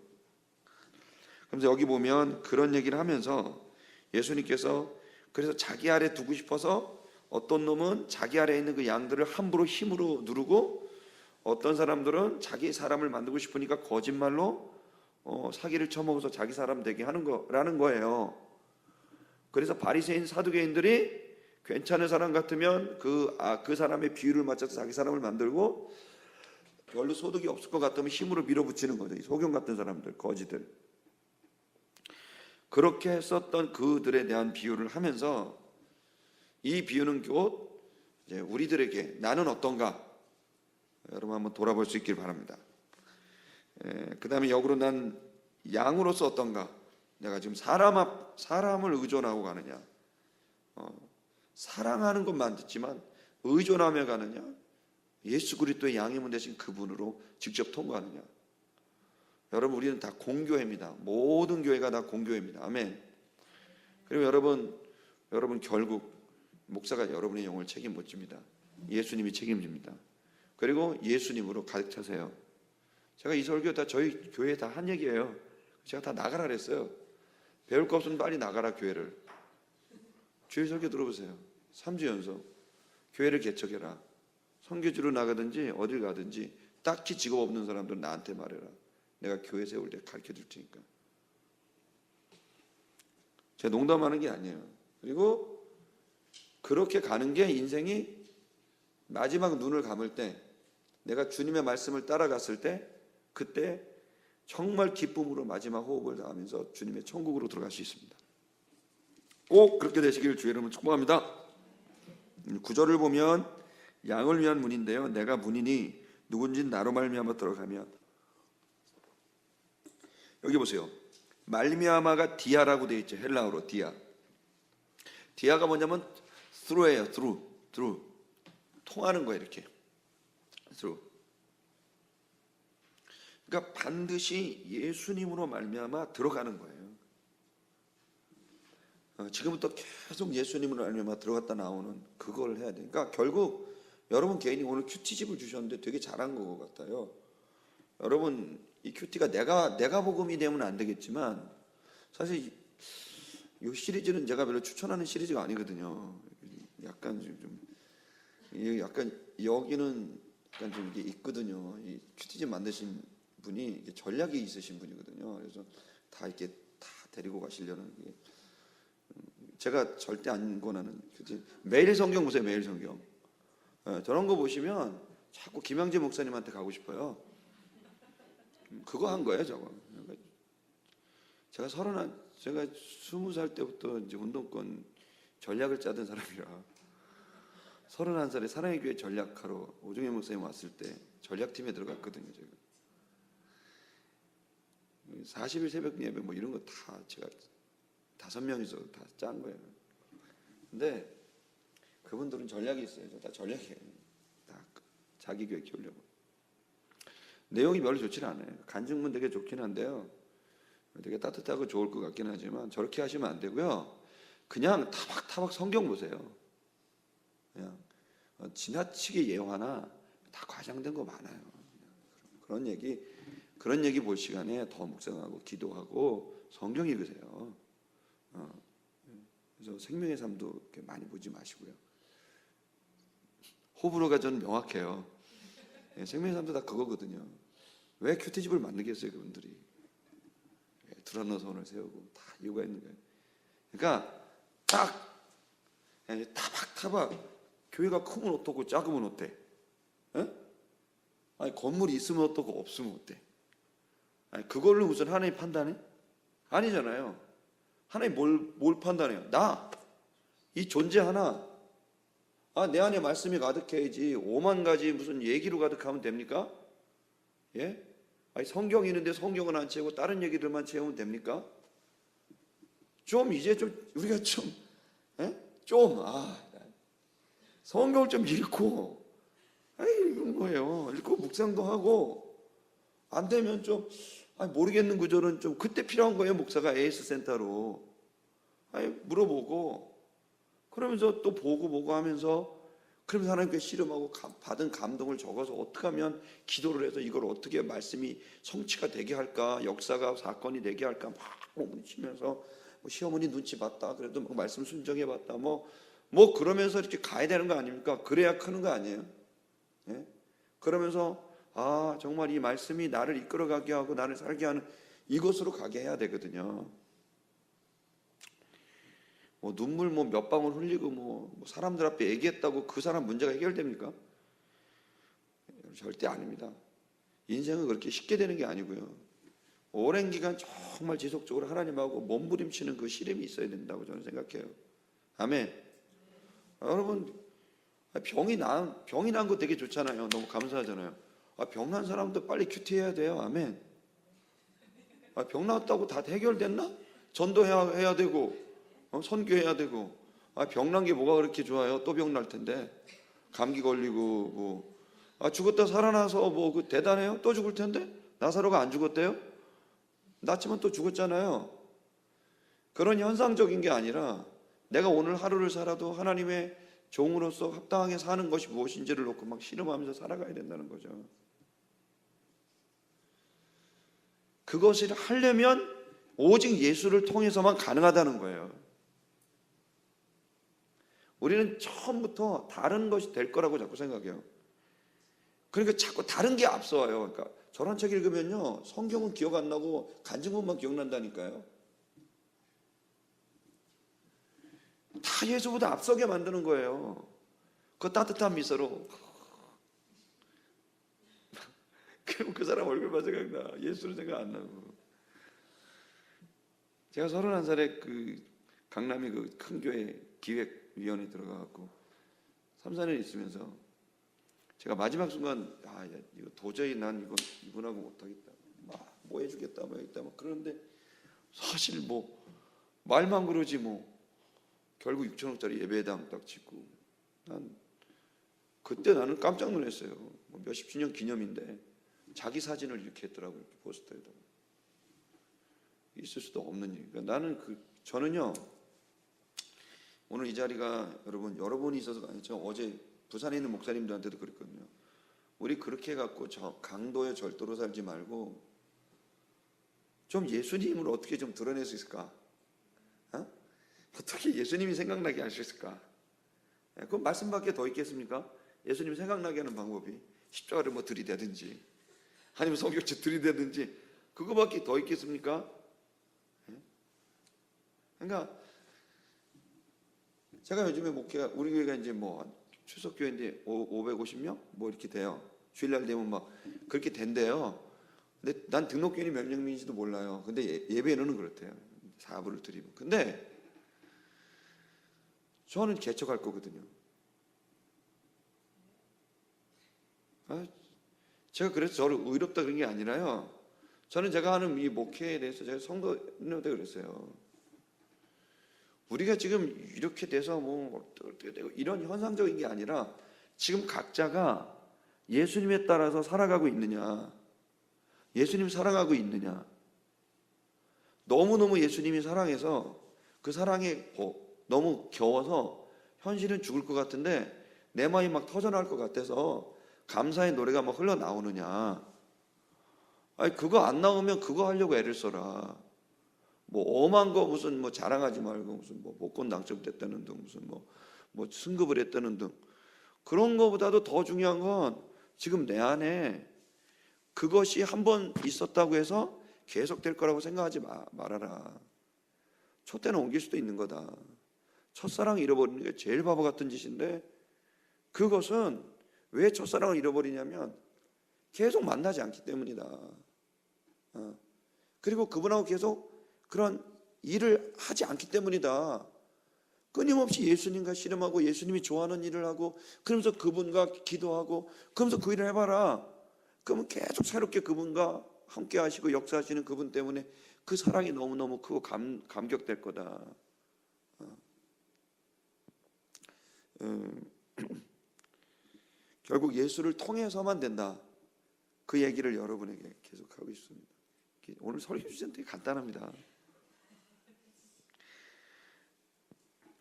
그래서 여기 보면 그런 얘기를 하면서 예수님께서 그래서 자기 아래 두고 싶어서 어떤 놈은 자기 아래에 있는 그 양들을 함부로 힘으로 누르고 어떤 사람들은 자기 사람을 만들고 싶으니까 거짓말로 사기를 쳐먹어서 자기 사람 되게 하는 거라는 거예요. 그래서 바리새인 사두개인들이 괜찮은 사람 같으면 그 사람의 비율을 맞춰서 자기 사람을 만들고 별로 소득이 없을 것 같으면 힘으로 밀어붙이는 거죠. 소경 같은 사람들, 거지들. 그렇게 썼던 그들에 대한 비유를 하면서 이 비유는 곧 이제 우리들에게 나는 어떤가 여러분 한번 돌아볼 수 있길 바랍니다. 그 다음에 역으로 난 양으로서 어떤가? 내가 지금 사람을 의존하고 가느냐? 사랑하는 것만 듣지만 의존하며 가느냐? 예수 그리스도의 양임은 대신 그분으로 직접 통과하느냐? 여러분 우리는 다 공교회입니다. 모든 교회가 다 공교회입니다. 아멘. 그리고 여러분 결국 목사가 여러분의 영을 책임 못 집니다. 예수님이 책임집니다. 그리고 예수님으로 가득 차세요. 제가 이 설교 다 저희 교회에 다 한 얘기예요. 제가 다 나가라 그랬어요. 배울 거 없으면 빨리 나가라 교회를. 주일 설교 들어보세요. 3주 연속 교회를 개척해라. 선교지로 나가든지 어딜 가든지 딱히 직업 없는 사람들 나한테 말해라. 내가 교회 세울 때 가르쳐 줄 테니까. 제가 농담하는 게 아니에요. 그리고 그렇게 가는 게 인생이 마지막 눈을 감을 때 내가 주님의 말씀을 따라갔을 때 그때 정말 기쁨으로 마지막 호흡을 다하면서 주님의 천국으로 들어갈 수 있습니다. 꼭 그렇게 되시기를 주의 이름으로 축복합니다. 9절을 보면 양을 위한 문인데요. 내가 문이니 누군지 나로 말미암아 들어가면, 여기 보세요. 말미암아가 디아라고 되어 있죠. 헬라어로 디아. 디아가 뭐냐면 through예요. through. 통하는 거예요. 이렇게 through. 그러니까 반드시 예수님으로 말미암아 들어가는 거예요. 지금부터 계속 예수님으로 말미암아 들어갔다 나오는 그걸 해야 돼요. 그러니까 결국 여러분 개인이 오늘 큐티집을 주셨는데 되게 잘한 것 같아요. 여러분 이 큐티가 내가 복음이 되면 안 되겠지만 사실 이 시리즈는 제가 별로 추천하는 시리즈가 아니거든요. 약간 여기는 약간 좀 이게 있거든요. 이 큐티집 만드신 분이 전략이 있으신 분이거든요. 그래서 다 이렇게 다 데리고 가시려는 게 제가 절대 안 권하는 큐티. 매일 성경 보세요. 매일 성경. 저런 거 보시면 자꾸 김양재 목사님한테 가고 싶어요. 그거 한 거예요, 저거. 제가 20살 때부터 이제 운동권 전략을 짜던 사람이라 31살에 사랑의 교회 전략하러 오종현 목사님 왔을 때 전략팀에 들어갔거든요, 제가. 40일 새벽 예배 뭐 이런 거 다 제가 5명이서 다 짠 거예요. 근데 그분들은 전략이 있어요. 다 전략이에요. 다 자기 교회 키우려고. 내용이 별로 좋지는 않아요. 간증문 되게 좋긴 한데요. 되게 따뜻하고 좋을 것 같긴 하지만 저렇게 하시면 안 되고요. 그냥 타박타박 성경 보세요. 그냥 지나치게 예화나 다 과장된 거 많아요. 그런 얘기 볼 시간에 더 묵상하고 기도하고 성경 읽으세요. 그래서 생명의 삶도 이렇게 많이 보지 마시고요. 호불호가 저는 명확해요. 생명의 삶도 다 그거거든요. 왜 큐티집을 만들겠어요, 그분들이? 드러너선을 세우고 다 이유가 있는 거예요. 그러니까 타박타박 교회가 크면 어떻고 작으면 어때? 아니 건물이 있으면 어떻고 없으면 어때? 아니 그걸로 무슨 하나님 판단해? 아니잖아요. 하나님 뭘 판단해요? 이 존재 하나. 내 안에 말씀이 가득해야지 5만 가지 무슨 얘기로 가득하면 됩니까? 예? 아니 성경이 있는데 성경은 안 채우고 다른 얘기들만 채우면 됩니까? 이제 우리가 성경을 좀 읽고 읽은 거예요. 읽고 묵상도 하고 안 되면 모르겠는 구절은 그때 필요한 거예요. 목사가 AS 센터로 물어보고 그러면서 또 보고 하면서 그러면서 하나님께 씨름하고 받은 감동을 적어서 어떻게 하면 기도를 해서 이걸 어떻게 말씀이 성취가 되게 할까, 역사가 사건이 되게 할까 막 몸부림치면서 시어머니 눈치 봤다 그래도 말씀 순정해 봤다 뭐 그러면서 이렇게 가야 되는 거 아닙니까? 그래야 크는 거 아니에요? 예? 그러면서 정말 이 말씀이 나를 이끌어가게 하고 나를 살게 하는 이것으로 가게 해야 되거든요. 눈물 몇 방울 흘리고 사람들 앞에 얘기했다고 그 사람 문제가 해결됩니까? 절대 아닙니다. 인생은 그렇게 쉽게 되는 게 아니고요. 오랜 기간 정말 지속적으로 하나님하고 몸부림치는 그 씨름이 있어야 된다고 저는 생각해요. 아멘. 여러분, 병이 난 거 되게 좋잖아요. 너무 감사하잖아요. 병난 사람도 빨리 큐티해야 돼요. 아멘. 병 났다고 다 해결됐나? 전도해야 되고, 선교해야 되고. 병난 게 뭐가 그렇게 좋아요? 또 병 날 텐데. 감기 걸리고 뭐. 죽었다 살아나서 뭐 그 대단해요? 또 죽을 텐데? 나사로가 안 죽었대요? 났지만 또 죽었잖아요. 그런 현상적인 게 아니라 내가 오늘 하루를 살아도 하나님의 종으로서 합당하게 사는 것이 무엇인지를 놓고 막 씨름하면서 살아가야 된다는 거죠. 그것을 하려면 오직 예수를 통해서만 가능하다는 거예요. 우리는 처음부터 다른 것이 될 거라고 자꾸 생각해요. 그러니까 자꾸 다른 게 앞서와요. 그러니까 저런 책 읽으면요, 성경은 기억 안 나고 간증문만 기억난다니까요. 다 예수보다 앞서게 만드는 거예요. 그 따뜻한 미소로. 그럼 그 사람 얼굴만 생각나. 예수는 생각 안 나고. 제가 31살에 그 강남의 그 큰 교회 기획위원회에 들어가갖고 3, 4년 있으면서 제가 마지막 순간 이거 도저히 난 이분하고 못하겠다. 뭐 해주겠다 뭐 했다 막 그러는데 사실 뭐 말만 그러지 뭐 결국 6천원짜리 예배당 딱 짓고 그때 나는 깜짝 놀랐어요. 뭐 몇십 주년 기념인데 자기 사진을 이렇게 했더라고요. 포스터에다가. 있을 수도 없는 일. 그러니까 나는 저는요 오늘 이 자리가 여러분이 있어서가 아니죠. 어제 부산에 있는 목사님들한테도 그랬거든요. 우리 그렇게 해갖고 강도의 절도로 살지 말고 좀 예수님을 어떻게 좀 드러낼 수 있을까? 어떻게 예수님이 생각나게 할 수 있을까? 그 말씀밖에 더 있겠습니까? 예수님 생각나게 하는 방법이 십자가를 뭐 들이대든지 아니면 성경책 들이대든지 그거밖에 더 있겠습니까? 그러니까 제가 요즘에 목회가 우리 교회가 이제 뭐 출석교회인데 550명 뭐 이렇게 돼요. 주일날 되면 막 그렇게 된대요. 근데 난 등록교인이 몇 명인지도 몰라요. 근데 예배는 그렇대요. 사부를 드리고. 근데 저는 개척할 거거든요. 제가 그래서 저를 의롭다 그런 게 아니라요. 저는 제가 하는 이 목회에 대해서 제가 성도님한테 그랬어요. 우리가 지금 이렇게 돼서 뭐 어떻게 되고 이런 현상적인 게 아니라 지금 각자가 예수님에 따라서 살아가고 있느냐, 예수님 사랑하고 있느냐. 너무너무 예수님이 사랑해서 그 사랑에 너무 겨워서 현실은 죽을 것 같은데 내 마음이 막 터져나올 것 같아서 감사의 노래가 막 흘러나오느냐. 그거 안 나오면 그거 하려고 애를 써라. 뭐 엄한 거 무슨 뭐 자랑하지 말고 무슨 뭐 복권 당첨됐다는 등 무슨 뭐 승급을 했다는 등 그런 거보다도 더 중요한 건 지금 내 안에 그것이 한번 있었다고 해서 계속 될 거라고 생각하지 말아라. 촛대는 옮길 수도 있는 거다. 첫사랑 잃어버리는 게 제일 바보 같은 짓인데 그것은 왜 첫사랑을 잃어버리냐면 계속 만나지 않기 때문이다. 그리고 그분하고 계속 그런 일을 하지 않기 때문이다. 끊임없이 예수님과 씨름하고 예수님이 좋아하는 일을 하고 그러면서 그분과 기도하고 그러면서 그 일을 해봐라. 그러면 계속 새롭게 그분과 함께 하시고 역사하시는 그분 때문에 그 사랑이 너무너무 크고 감격될 거다. 결국 예수를 통해서만 된다. 그 얘기를 여러분에게 계속하고 있습니다. 오늘 설교 주제는 되게 간단합니다.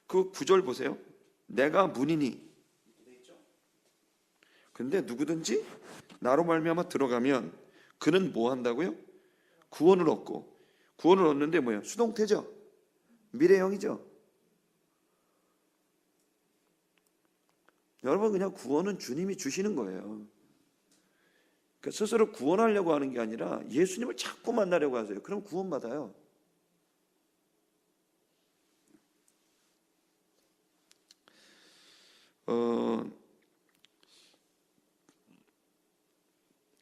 그 9절 보세요. 내가 문이니. 근데 누구든지 나로 말미암아 들어가면 그는 뭐 한다고요? 구원을 얻고. 구원을 얻는데 뭐예요? 수동태죠. 미래형이죠. 여러분 그냥 구원은 주님이 주시는 거예요. 그러니까 스스로 구원하려고 하는 게 아니라 예수님을 자꾸 만나려고 하세요. 그럼 구원받아요.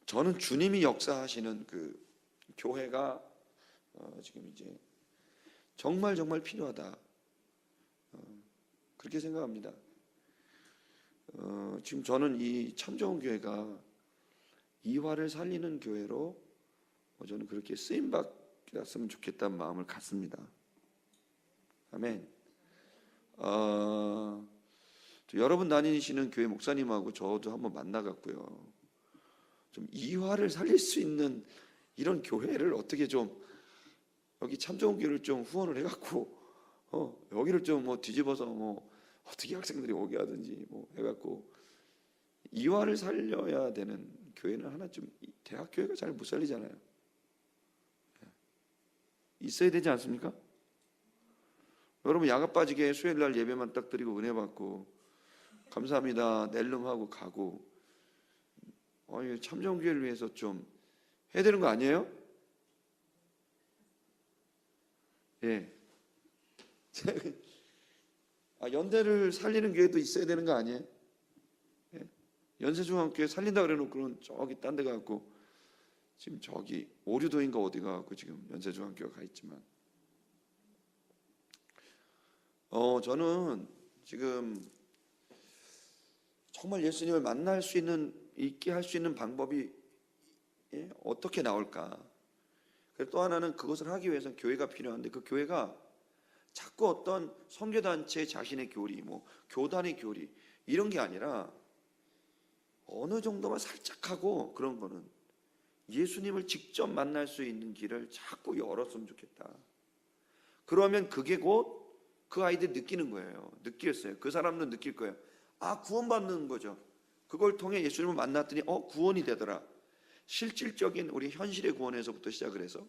저는 주님이 역사하시는 그 교회가 지금 이제 정말 필요하다. 그렇게 생각합니다. 지금 저는 이 참좋은 교회가 이화를 살리는 교회로 저는 그렇게 쓰임 받았으면 좋겠다는 마음을 갖습니다. 아멘. 여러분 다니시는 교회 목사님하고 저도 한번 만나갔고요. 좀 이화를 살릴 수 있는 이런 교회를 어떻게 좀 여기 참좋은 교회를 좀 후원을 해갖고 여기를 좀 뭐 뒤집어서 뭐 어떻게 학생들이 오게 하든지 뭐 해갖고 이화를 살려야 되는 교회는 하나 좀 대학 교회가 잘 못 살리잖아요. 있어야 되지 않습니까? 여러분 야가 빠지게 수요일 날 예배만 딱 드리고 은혜 받고 감사합니다 낼름하고 가고 참좋은 교회를 위해서 좀 해야 되는 거 아니에요? 예. 연대를 살리는 교회도 있어야 되는 거 아니에요? 예? 연세중앙교회 살린다 그래놓고는 저기 딴 데 가고 지금 저기 오류도인가 어디 가고 지금 연세중앙교회가 가 있지만 저는 지금 정말 예수님을 만날 수 있는 있게 할 수 있는 방법이 어떻게 나올까? 또 하나는 그것을 하기 위해서는 교회가 필요한데 그 교회가 자꾸 어떤 선교단체 자신의 교리, 뭐 교단의 교리 이런 게 아니라 어느 정도만 살짝 하고 그런 거는 예수님을 직접 만날 수 있는 길을 자꾸 열었으면 좋겠다. 그러면 그게 곧 그 아이들 느끼는 거예요. 느끼겠어요. 그 사람도 느낄 거예요. 구원받는 거죠. 그걸 통해 예수님을 만났더니 구원이 되더라. 실질적인 우리 현실의 구원에서부터 시작을 해서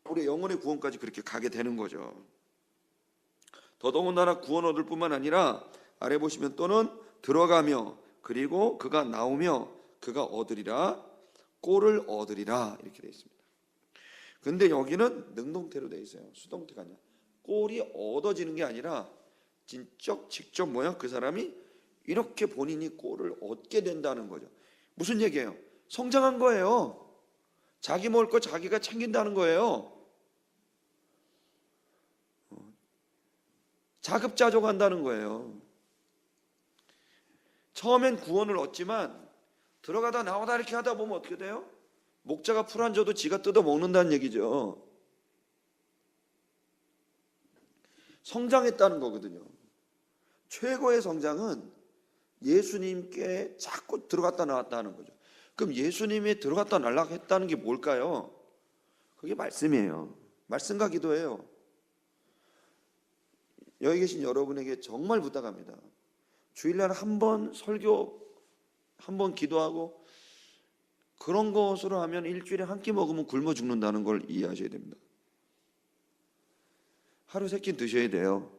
우리 영혼의 구원까지 그렇게 가게 되는 거죠. 더더군다나 구원 얻을 뿐만 아니라 아래 보시면 또는 들어가며 그리고 그가 나오며 그가 얻으리라 꼴을 얻으리라 이렇게 되어 있습니다. 근데 여기는 능동태로 되어 있어요. 수동태가 아니라 꼴이 얻어지는 게 아니라 직접 그 사람이 이렇게 본인이 꼴을 얻게 된다는 거죠. 무슨 얘기예요? 성장한 거예요. 자기 먹을 거 자기가 챙긴다는 거예요. 자급자족한다는 거예요. 처음엔 구원을 얻지만 들어가다 나오다 이렇게 하다 보면 어떻게 돼요? 목자가 풀 안 줘도 지가 뜯어 먹는다는 얘기죠. 성장했다는 거거든요. 최고의 성장은 예수님께 자꾸 들어갔다 나왔다 하는 거죠. 그럼 예수님이 들어갔다 날락했다는 게 뭘까요? 그게 말씀이에요. 말씀과 기도예요. 여기 계신 여러분에게 정말 부탁합니다. 주일날 한 번 설교, 한 번 기도하고 그런 것으로 하면 일주일에 한 끼 먹으면 굶어 죽는다는 걸 이해하셔야 됩니다. 하루 3끼 드셔야 돼요.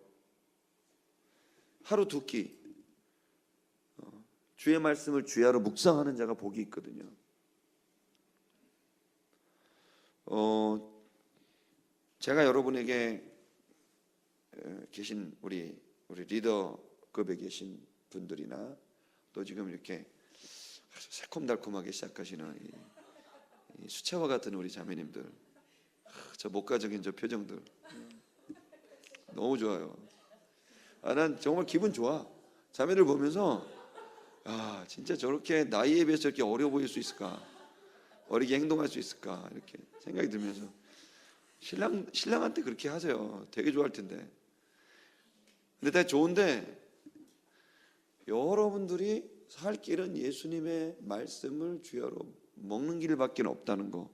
하루 2끼. 주의 말씀을 주야로 묵상하는 자가 복이 있거든요. 제가 여러분에게 계신 우리 리더급에 계신 분들이나 또 지금 이렇게 새콤달콤하게 시작하시는 이 수채화 같은 우리 자매님들, 저 목가적인 저 표정들 너무 좋아요. 난 정말 기분 좋아. 자매들 보면서 진짜 저렇게 나이에 비해서 저렇게 어려 보일 수 있을까? 어리게 행동할 수 있을까? 이렇게 생각이 들면서 신랑한테 그렇게 하세요. 되게 좋아할 텐데. 근데 다 좋은데 여러분들이 살 길은 예수님의 말씀을 주야로 먹는 길밖에 없다는 거.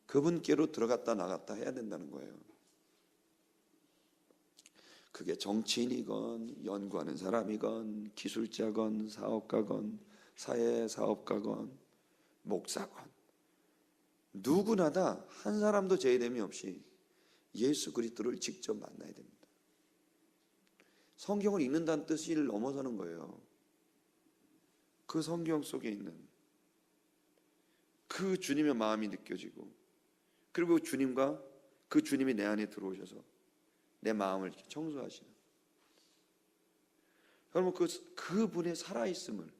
그분께로 들어갔다 나갔다 해야 된다는 거예요. 그게 정치인이건 연구하는 사람이건 기술자건 사업가건 사회사업가건 목사건 누구나 다 한 사람도 제외됨이 없이 예수 그리스도를 직접 만나야 됩니다. 성경을 읽는다는 뜻을 넘어서는 거예요. 그 성경 속에 있는 그 주님의 마음이 느껴지고 그리고 주님과 그 주님이 내 안에 들어오셔서 내 마음을 이렇게 청소하시는 여러분 그분의 살아있음을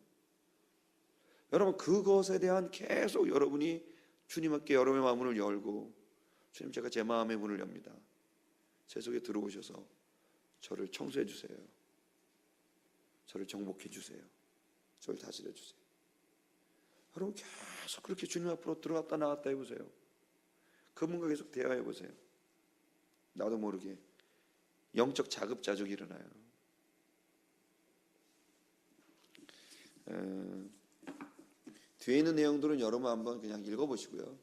여러분 그것에 대한 계속 여러분이 주님께 여러분의 마음을 열고 주님 제가 제 마음의 문을 엽니다. 제 속에 들어오셔서 저를 청소해 주세요. 저를 정복해 주세요. 저를 다스려 주세요. 여러분 계속 그렇게 주님 앞으로 들어갔다 나왔다 해보세요. 그분과 계속 대화해 보세요. 나도 모르게 영적 자급자족이 일어나요. 뒤에 있는 내용들은 여러분 한번 그냥 읽어보시고요.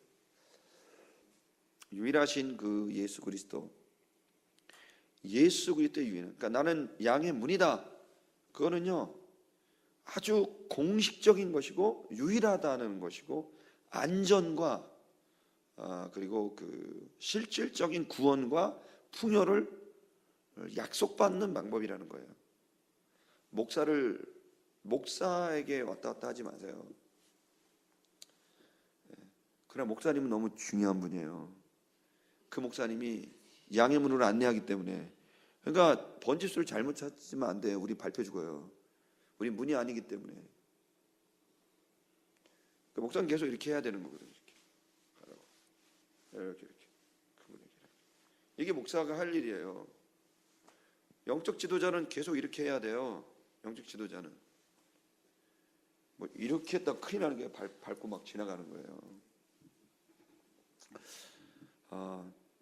유일하신 그 예수 그리스도의 유인. 그러니까 나는 양의 문이다. 그거는요 아주 공식적인 것이고 유일하다는 것이고 안전과 그리고 그 실질적인 구원과 풍요를 약속받는 방법이라는 거예요. 목사에게 왔다 갔다 하지 마세요. 그러나 목사님은 너무 중요한 분이에요. 그 목사님이 양의 문으로 안내하기 때문에. 그러니까 번지수를 잘못 찾으면 안 돼요. 우리 밟혀 죽어요. 우리 문이 아니기 때문에. 그 목사는 계속 이렇게 해야 되는 거거든요. 이렇게. 이게 목사가 할 일이에요. 영적 지도자는 계속 이렇게 해야 돼요. 영적 지도자는 뭐 이렇게 했다 큰일 나는 게 밟고 막 지나가는 거예요.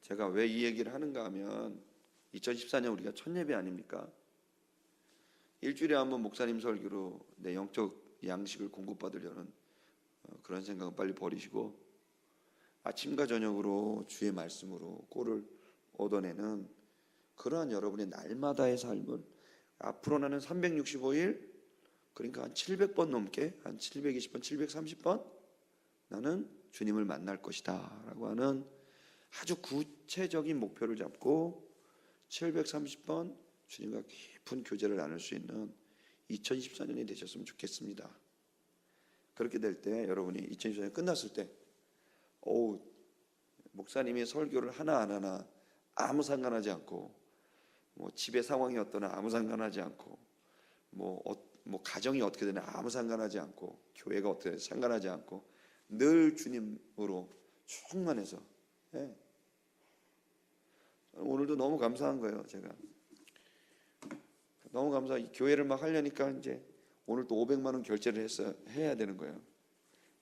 제가 왜 이 얘기를 하는가 하면 2014년 우리가 첫 예배 아닙니까? 일주일에 한 번 목사님 설교로 내 영적 양식을 공급받으려는 그런 생각은 빨리 버리시고 아침과 저녁으로 주의 말씀으로 꼴을 얻어내는 그러한 여러분의 날마다의 삶을 앞으로 나는 365일 그러니까 한 700번 넘게 한 720번, 730번 나는 주님을 만날 것이다 라고 하는 아주 구체적인 목표를 잡고 730번 주님과 깊은 교제를 나눌 수 있는 2024년이 되셨으면 좋겠습니다. 그렇게 될 때 여러분이 2024년 끝났을 때 목사님이 설교를 하나 안 하나 아무 상관하지 않고 뭐 집의 상황이 어떠나 아무 상관하지 않고 뭐 가정이 어떻게 되나 아무 상관하지 않고 교회가 어떻게 되나 상관하지 않고 늘 주님으로 충만해서 오늘도 너무 감사한 거예요. 제가 너무 감사해. 교회를 막 하려니까 이제 오늘 또 500만 원 결제를 해야 되는 거예요.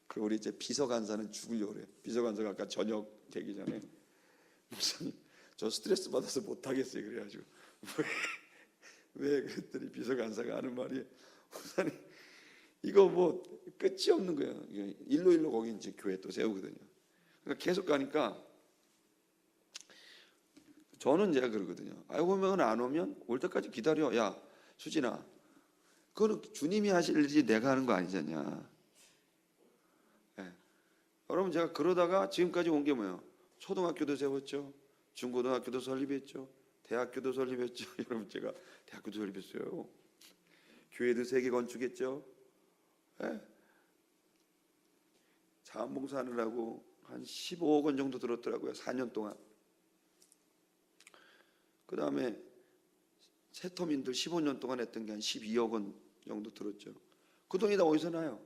그 우리 이제 비서간사는 죽으려고 그래요. 비서간사가 아까 저녁 되기 전에 목사님 저 스트레스 받아서 못 하겠어요. 그래가지고 왜 그랬더니 비서간사가 하는 말이 목사님 이거 뭐 끝이 없는 거예요. 일로 거기 이제 교회 또 세우거든요. 그러니까 계속 가니까 저는 제가 그러거든요. 오면 안 오면 올 때까지 기다려. 야 수진아, 그거는 주님이 하실 일이지 내가 하는 거 아니잖냐. 여러분 제가 그러다가 지금까지 온 게 뭐예요? 초등학교도 세웠죠. 중고등학교도 설립했죠. 대학교도 설립했죠. 여러분 제가 대학교도 설립했어요. 교회도 3개 건축했죠. 자원봉사하느라고 한 15억 원 정도 들었더라고요. 4년 동안. 그 다음에 세터민들 15년 동안 했던 게 한 12억 원 정도 들었죠. 그 돈이 다 어디서 나요?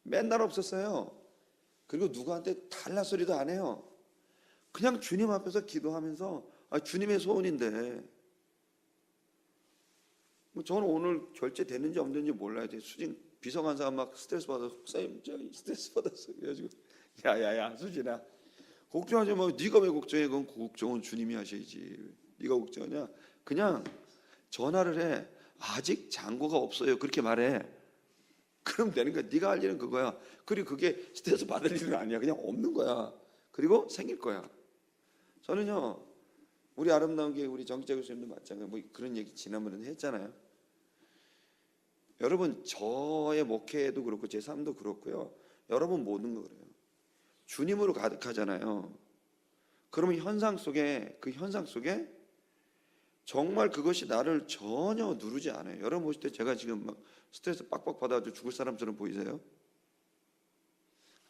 맨날 없었어요. 그리고 누구한테 달라 소리도 안 해요. 그냥 주님 앞에서 기도하면서 주님의 소원인데 저는 오늘 결제됐는지 없는지 몰라야 돼. 수진 비서관사가 막 스트레스 받아서 목사님 저 스트레스 받았어. 그래가지고 야야야 수진아 걱정하지 마. 네가 왜 걱정해? 그건 걱정은 주님이 하셔야지. 네가 걱정하냐? 그냥 전화를 해. 아직 잔고가 없어요. 그렇게 말해. 그럼 되는 거야. 네가 할 일은 그거야. 그리고 그게 스트레스 받을 일은 아니야. 그냥 없는 거야. 그리고 생길 거야. 저는요 우리 아름다운 게 우리 정기자 교수님도 마찬가지로 뭐 그런 얘기 지난번에 했잖아요. 여러분 저의 목회도 그렇고 제 삶도 그렇고요. 여러분 모든 거 그래요. 주님으로 가득하잖아요. 그러면 그 현상 속에 정말 그것이 나를 전혀 누르지 않아요. 여러분 보실 때 제가 지금 막 스트레스 빡빡 받아가지고 죽을 사람처럼 보이세요?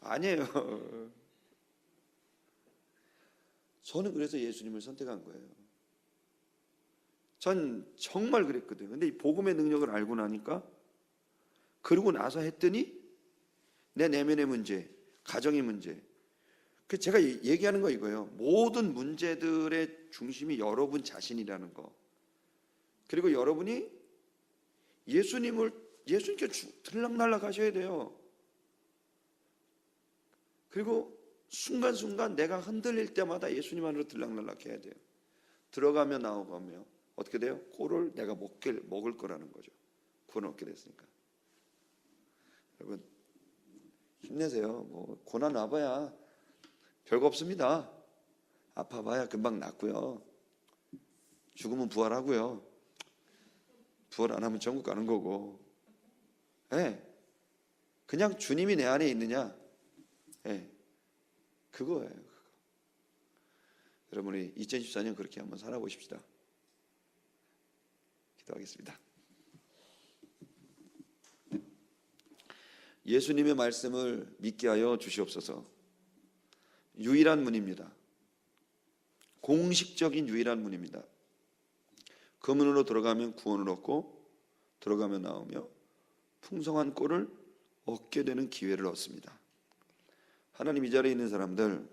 아니에요. 저는 그래서 예수님을 선택한 거예요. 전 정말 그랬거든요. 근데 이 복음의 능력을 알고 나니까 그러고 나서 했더니 내 내면의 문제, 가정의 문제. 그 제가 얘기하는 거 이거예요. 모든 문제들의 중심이 여러분 자신이라는 거. 그리고 여러분이 예수님께 들락날락 하셔야 돼요. 그리고 순간순간 내가 흔들릴 때마다 예수님 안으로 들락날락 해야 돼요. 들어가며 나오가며 어떻게 돼요? 꼴을 내가 먹을 거라는 거죠. 구원 얻게 됐으니까. 여러분 힘내세요. 뭐 고난 와봐야 별거 없습니다. 아파봐야 금방 낫고요. 죽으면 부활하고요. 부활 안 하면 천국 가는 거고. 그냥 주님이 내 안에 있느냐? 그거예요. 그거. 여러분이 2014년 그렇게 한번 살아보십시다. 기도하겠습니다. 예수님의 말씀을 믿게 하여 주시옵소서. 유일한 문입니다. 공식적인 유일한 문입니다. 그 문으로 들어가면 구원을 얻고 들어가며 나오며 풍성한 꼴을 얻게 되는 기회를 얻습니다. 하나님, 이 자리에 있는 사람들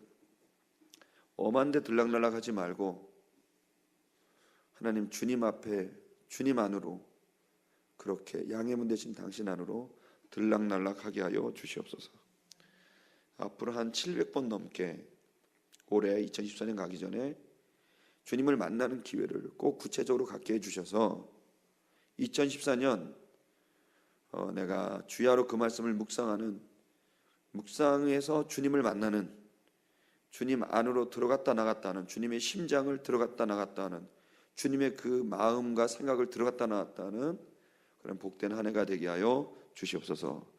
엄한 데 들락날락 하지 말고 하나님 주님 앞에 주님 안으로 그렇게 양의 문 대신 당신 안으로 들락날락하게 하여 주시옵소서. 앞으로 한 700번 넘게 올해 2014년 가기 전에 주님을 만나는 기회를 꼭 구체적으로 갖게 해주셔서 2014년 내가 주야로 그 말씀을 묵상해서 주님을 만나는, 주님 안으로 들어갔다 나갔다 하는, 주님의 심장을 들어갔다 나갔다 하는, 주님의 그 마음과 생각을 들어갔다 나갔다 하는 그런 복된 한 해가 되게 하여 주시옵소서.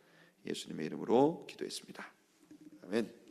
예수님의 이름으로 기도했습니다. 아멘.